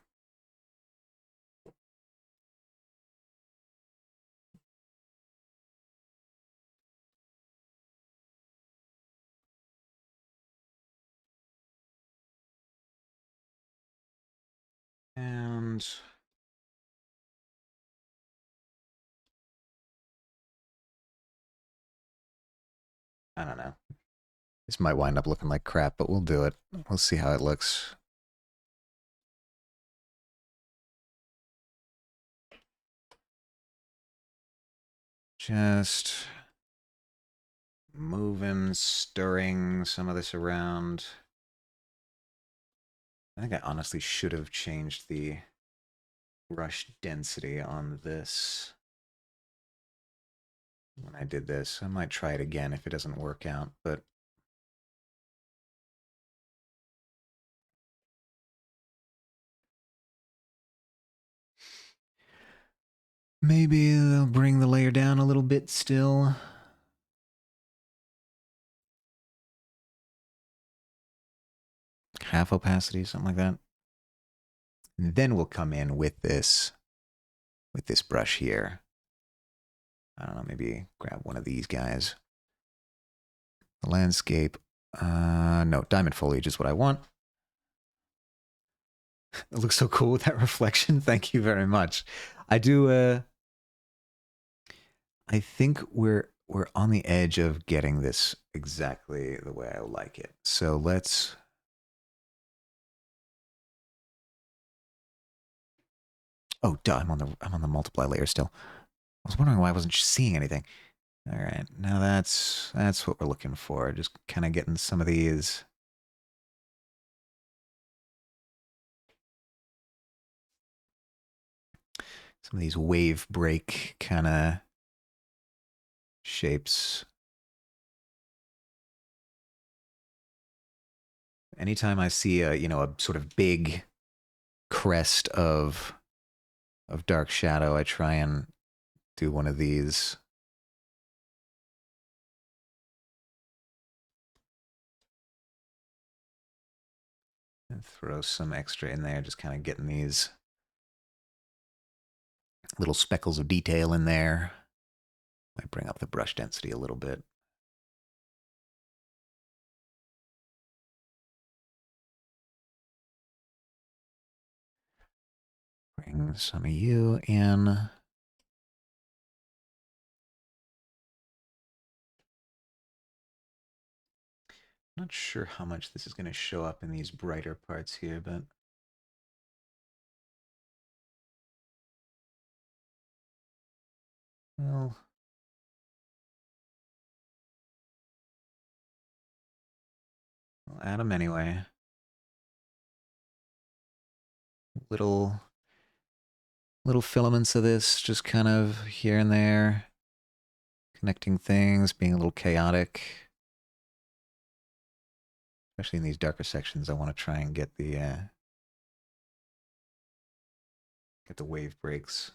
And I don't know. This might wind up looking like crap, but we'll do it. We'll see how it looks. Just moving, stirring some of this around. I think I honestly should have changed the brush density on this when I did this. I might try it again if it doesn't work out, but maybe they'll bring the layer down a little bit still. Half opacity, something like that. And then we'll come in with this brush here. I don't know, maybe grab one of these guys. The landscape. No, diamond foliage is what I want. It looks so cool with that reflection. Thank you very much. I do, I think we're on the edge of getting this exactly the way I like it. So let's... Oh, duh, I'm on the multiply layer still. I was wondering why I wasn't seeing anything. All right, now that's what we're looking for. Just kind of getting some of these. Some of these wave break kind of shapes. Anytime I see a sort of big crest of dark shadow, I try and do one of these. And throw some extra in there, just kind of getting these little speckles of detail in there. Might bring up the brush density a little bit. Bring some of you in. Not sure how much this is going to show up in these brighter parts here, but well, I'll add them anyway. Little filaments of this, just kind of here and there, connecting things, being a little chaotic. Especially in these darker sections, I want to try and get the wave breaks.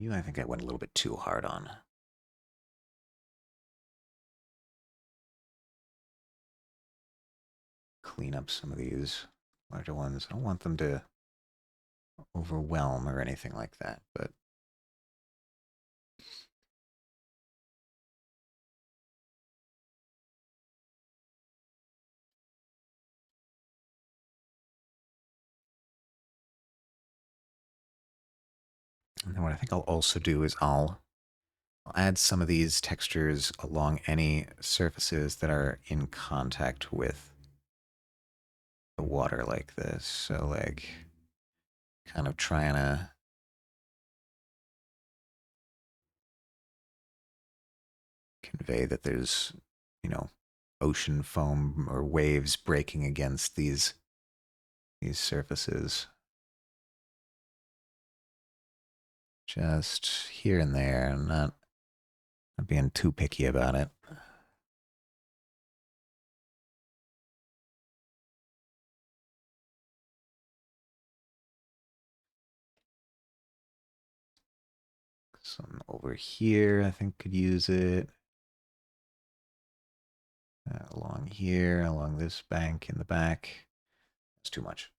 You, I think I went a little bit too hard on. Clean up some of these larger ones. I don't want them to overwhelm or anything like that, but and then what I think I'll also do is I'll add some of these textures along any surfaces that are in contact with the water like this. So like kind of trying to convey that there's, you know, ocean foam or waves breaking against these surfaces. Just here and there, not being too picky about it. Some over here, I think could use it. Along here, along this bank in the back. That's too much.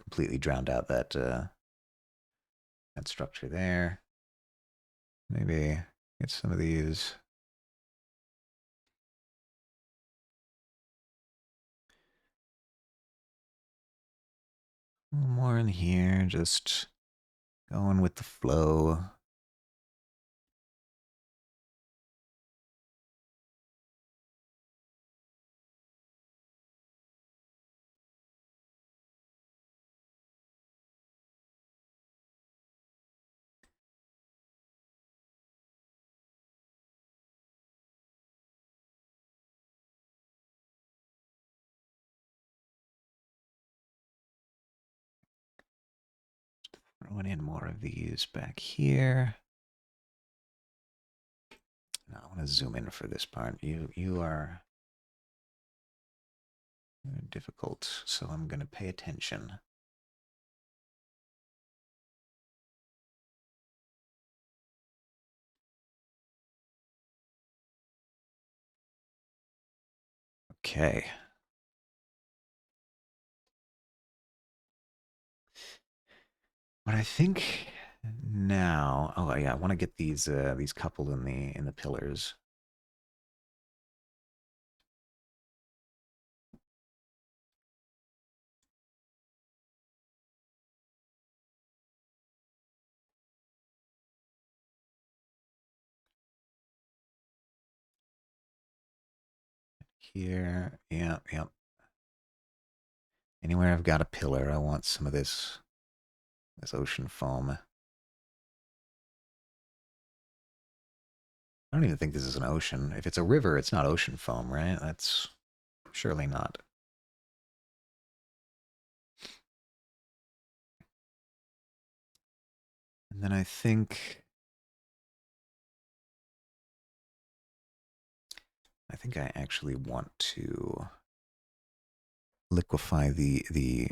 Completely drowned out that structure there. Maybe get some of these. A little more in here, just going with the flow. Throwing in more of these back here. Now I want to zoom in for this part. You are difficult, so I'm going to pay attention. Okay. But I think now, oh yeah, I want to get these coupled in the pillars. Here, yeah, yep. Anywhere I've got a pillar, I want some of this ocean foam. I don't even think this is an ocean. If it's a river, it's not ocean foam, right? That's surely not. And then I think I actually want to liquefy the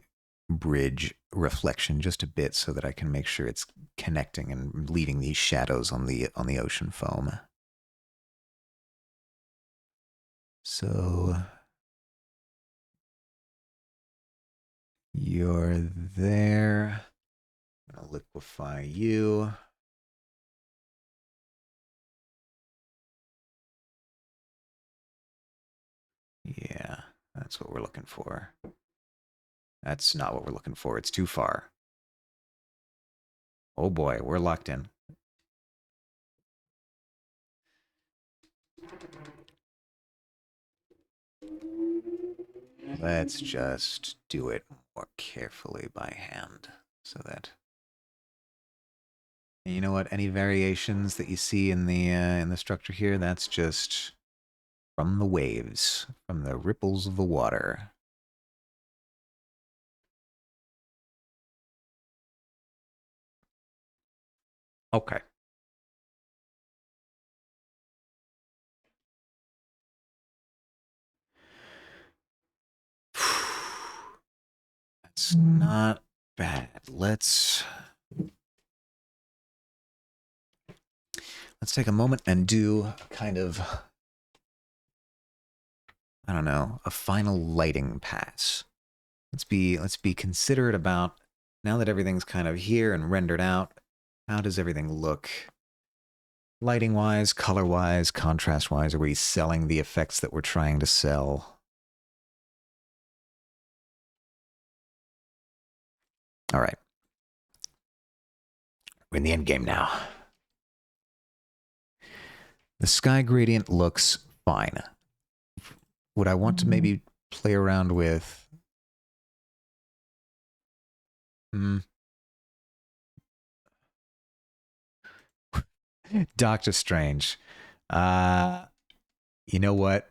bridge reflection just a bit so that I can make sure it's connecting and leaving these shadows on the ocean foam. So you're there. I'm gonna liquefy you. Yeah, that's what we're looking for. That's not what we're looking for. It's too far. Oh boy, we're locked in. Let's just do it more carefully by hand so that. And you know what? Any variations that you see in the structure here, that's just from the waves, from the ripples of the water. Okay. That's not bad. Let's take a moment and do kind of, I don't know, a final lighting pass. Let's be considerate about, now that everything's kind of here and rendered out, how does everything look? Lighting wise, color wise, contrast wise, are we selling the effects that we're trying to sell? All right. We're in the end game now. The sky gradient looks fine. Would I want to maybe play around with... Doctor Strange. You know what?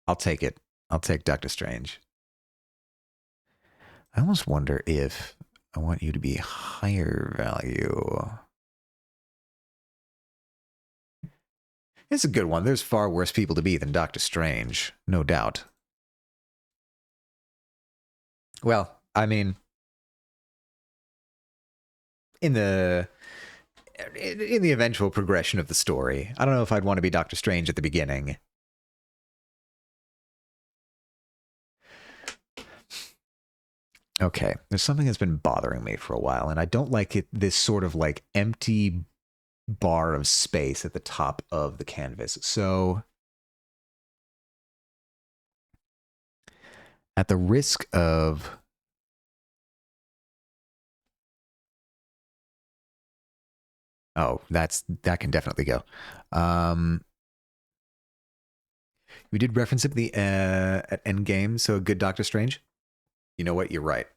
I'll take it. I'll take Doctor Strange. I almost wonder if I want you to be higher value. It's a good one. There's far worse people to be than Doctor Strange, no doubt. Well, I mean, in the eventual progression of the story, I don't know if I'd want to be Doctor Strange at the beginning. Okay, there's something that's been bothering me for a while, and I don't like it. This sort of like empty bar of space at the top of the canvas. So, at the risk of... Oh, that can definitely go. We did reference it at Endgame, so good Doctor Strange. You know what? You're right.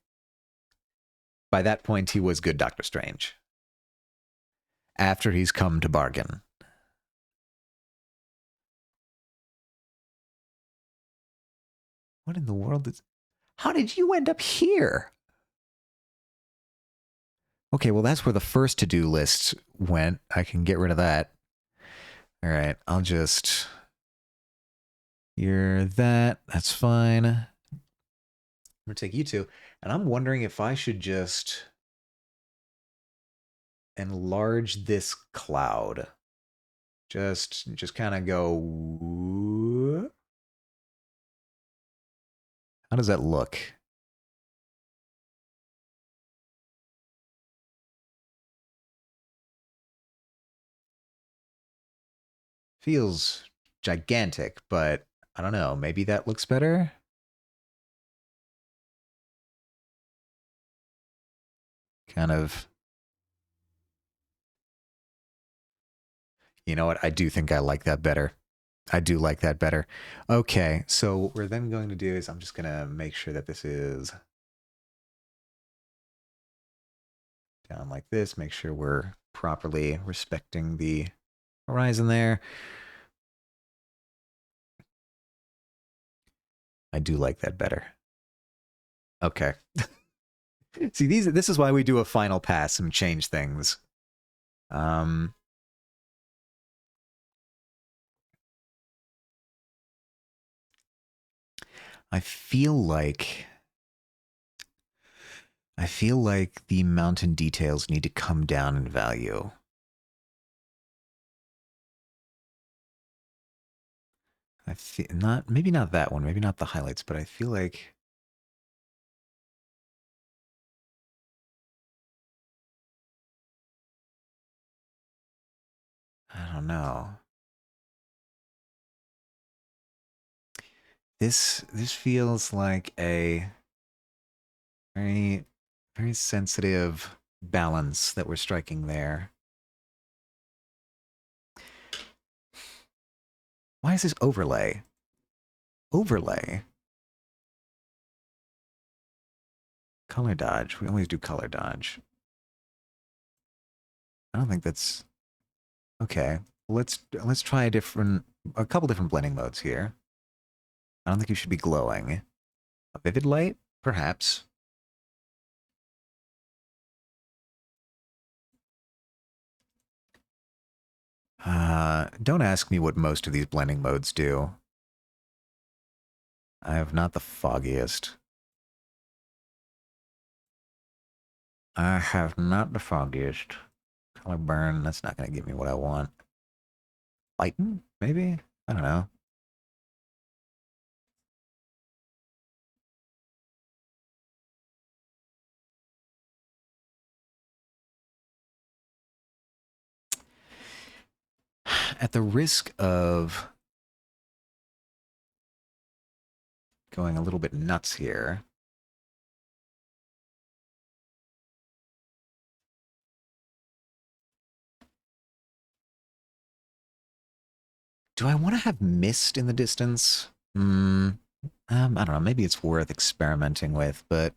By that point, he was good Doctor Strange. After he's come to bargain. What in the world is... How did you end up here? Okay, well, that's where the first to-do list went. I can get rid of that. All right, I'll just... You're that. That's fine. I'm going to take you two. And I'm wondering if I should just enlarge this cloud. Just kind of go... How does that look? Feels gigantic, but I don't know. Maybe that looks better? Kind of... You know what? I do think I like that better. I do like that better. Okay, so what we're then going to do is I'm just going to make sure that this is down like this. Make sure we're properly respecting the horizon there. I do like that better. Okay. See, this is why we do a final pass and change things. I feel like I feel like the mountain details need to come down in value. I feel not, maybe not that one, maybe not the highlights, but I feel like I don't know. This feels like a very very sensitive balance that we're striking there. Why is this overlay? Overlay? Color dodge. We always do color dodge. I don't think that's okay. Let's try a couple different blending modes here. I don't think you should be glowing. A vivid light? Perhaps. Don't ask me what most of these blending modes do. I have not the foggiest. I have not the foggiest. Color burn, that's not going to give me what I want. Lighten, maybe? I don't know. At the risk of going a little bit nuts here, do I want to have mist in the distance? I don't know. Maybe it's worth experimenting with, but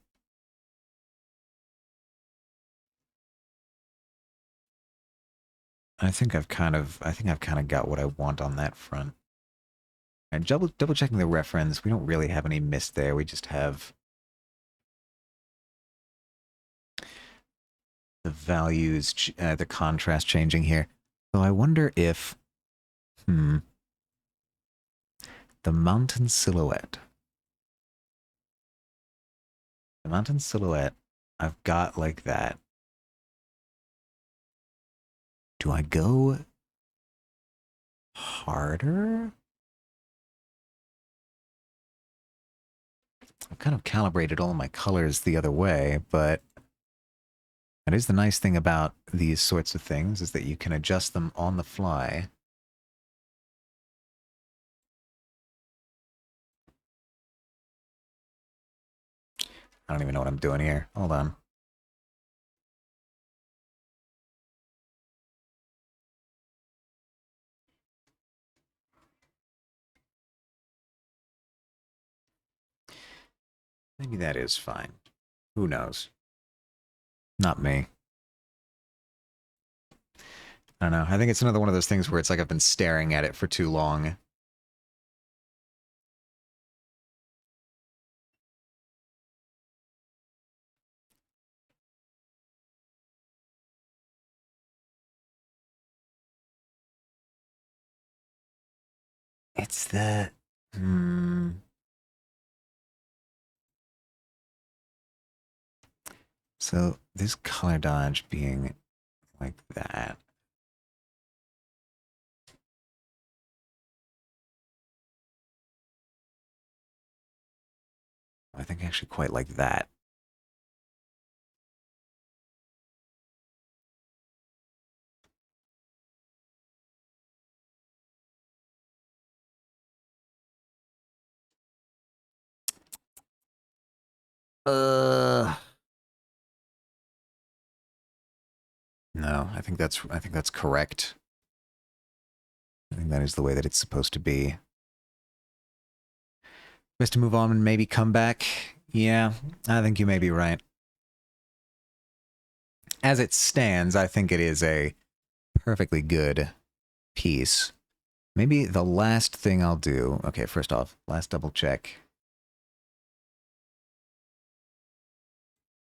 I think I've kind of got what I want on that front. And double checking the reference, we don't really have any mist there. We just have the values, the contrast changing here. So I wonder if, the mountain silhouette. The mountain silhouette I've got like that. Do I go harder? I've kind of calibrated all my colors the other way, but that is the nice thing about these sorts of things, is that you can adjust them on the fly. I don't even know what I'm doing here. Hold on. Maybe that is fine. Who knows? Not me. I don't know. I think it's another one of those things where it's like I've been staring at it for too long. It's the... So this color dodge being like that. I think actually quite like that. No, I think that's correct. I think that is the way that it's supposed to be. Best to move on and maybe come back. Yeah, I think you may be right. As it stands, I think it is a perfectly good piece. Maybe the last thing I'll do... Okay, first off, last double check.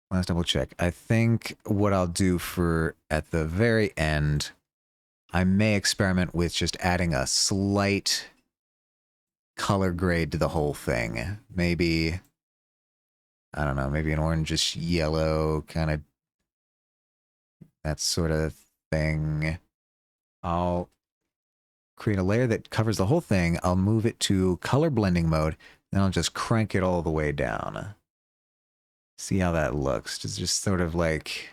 Last double check. I think what I'll do for at the very end, I may experiment with just adding a slight color grade to the whole thing. Maybe I don't know, maybe an orangish yellow kind of, that sort of thing. I'll create a layer that covers the whole thing. I'll move it to color blending mode. Then I'll just crank it all the way down. See how that looks. It's just sort of like,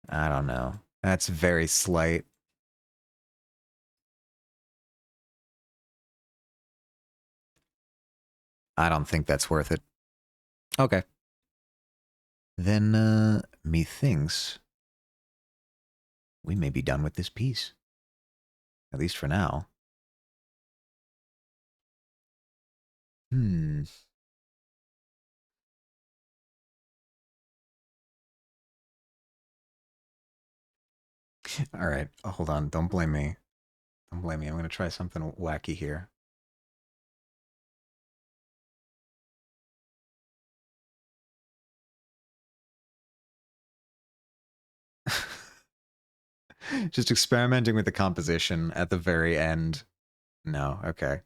I don't know. That's very slight. I don't think that's worth it. Okay. Then, methinks we may be done with this piece. At least for now. All right. Oh, hold on. Don't blame me. Don't blame me. I'm going to try something wacky here. Just experimenting with the composition at the very end. No, okay.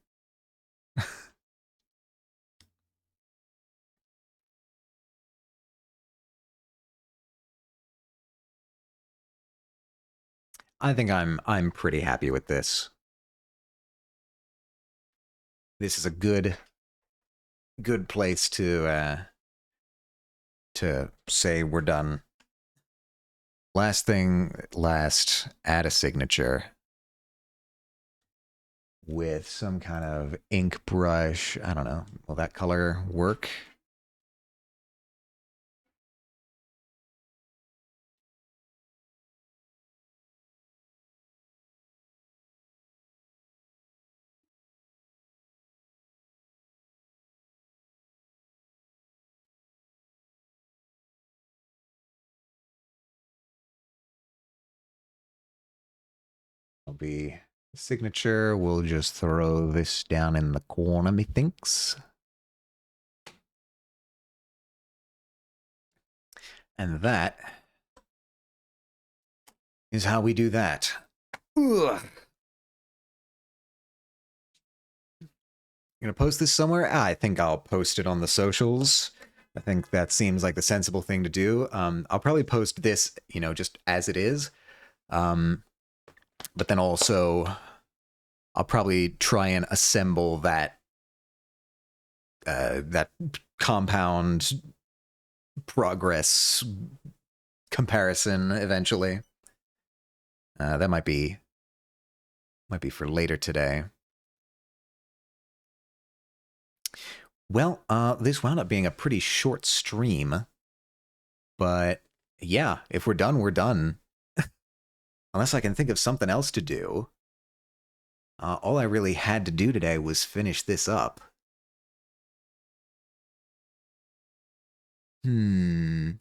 I think I'm pretty happy with this. This is a good place to say we're done. Last thing, add a signature with some kind of ink brush. I don't know. Will that color work? Will be signature. We'll just throw this down in the corner, methinks. And that is how we do that. Ugh. Gonna post this somewhere? I think I'll post it on the socials. I think that seems like the sensible thing to do. I'll probably post this, just as it is. But then also, I'll probably try and assemble that that compound progress comparison eventually. That might be for later today. Well, this wound up being a pretty short stream, but yeah, if we're done, we're done. Unless I can think of something else to do. All I really had to do today was finish this up. No,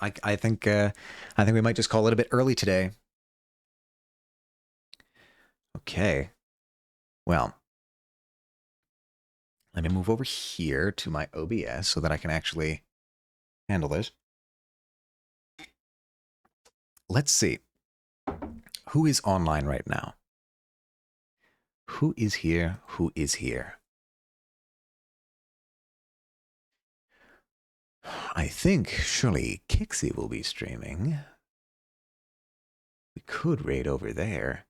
I think we might just call it a bit early today. Okay. Well, let me move over here to my OBS so that I can actually handle this. Let's see. Who is online right now? Who is here? Who is here? I think surely Kixie will be streaming. We could raid over there.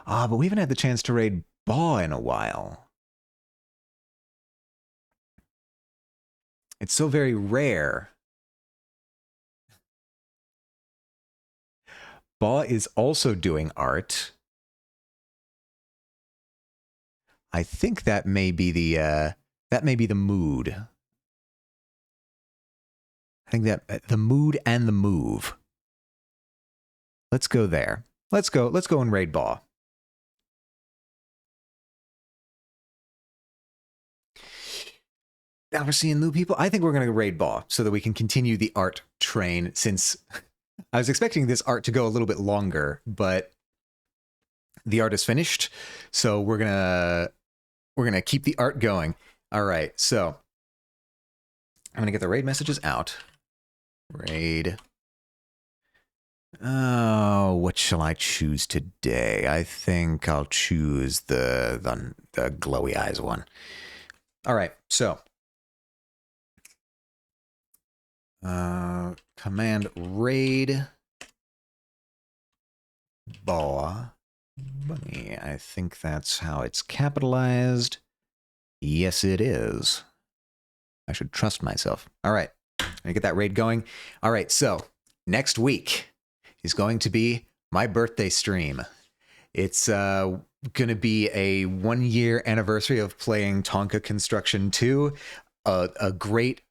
But we haven't had the chance to raid Baw in a while. It's so very rare. Baw is also doing art. I think that may be the mood. I think that the mood and the move. Let's go there. Let's go and raid Baw. Now we're seeing new people. I think we're going to raid Baw so that we can continue the art train, since I was expecting this art to go a little bit longer, but the art is finished. So we're going to keep the art going. All right. So I'm going to get the raid messages out. Raid. Oh, what shall I choose today? I think I'll choose the glowy eyes one. All right, so command raid boa bunny. I think that's how it's capitalized. Yes, it is. I should trust myself. All right, I get that raid going. All right, so next week is going to be my birthday stream. It's going to be a 1-year anniversary of playing Tonka Construction 2. A great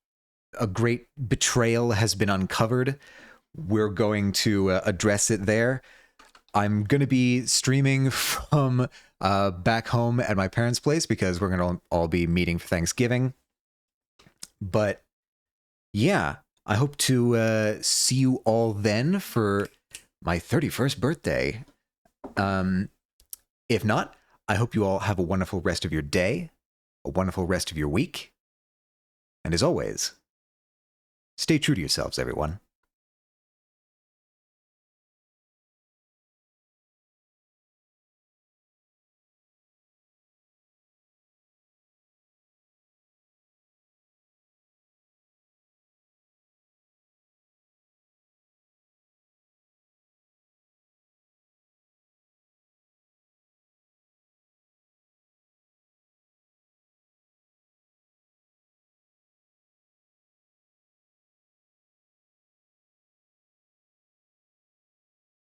betrayal has been uncovered. We're going to address it there. I'm going to be streaming from back home at my parents' place because we're going to all be meeting for Thanksgiving. But yeah, I hope to see you all then for my 31st birthday. If not, I hope you all have a wonderful rest of your day, a wonderful rest of your week. And as always, stay true to yourselves, everyone.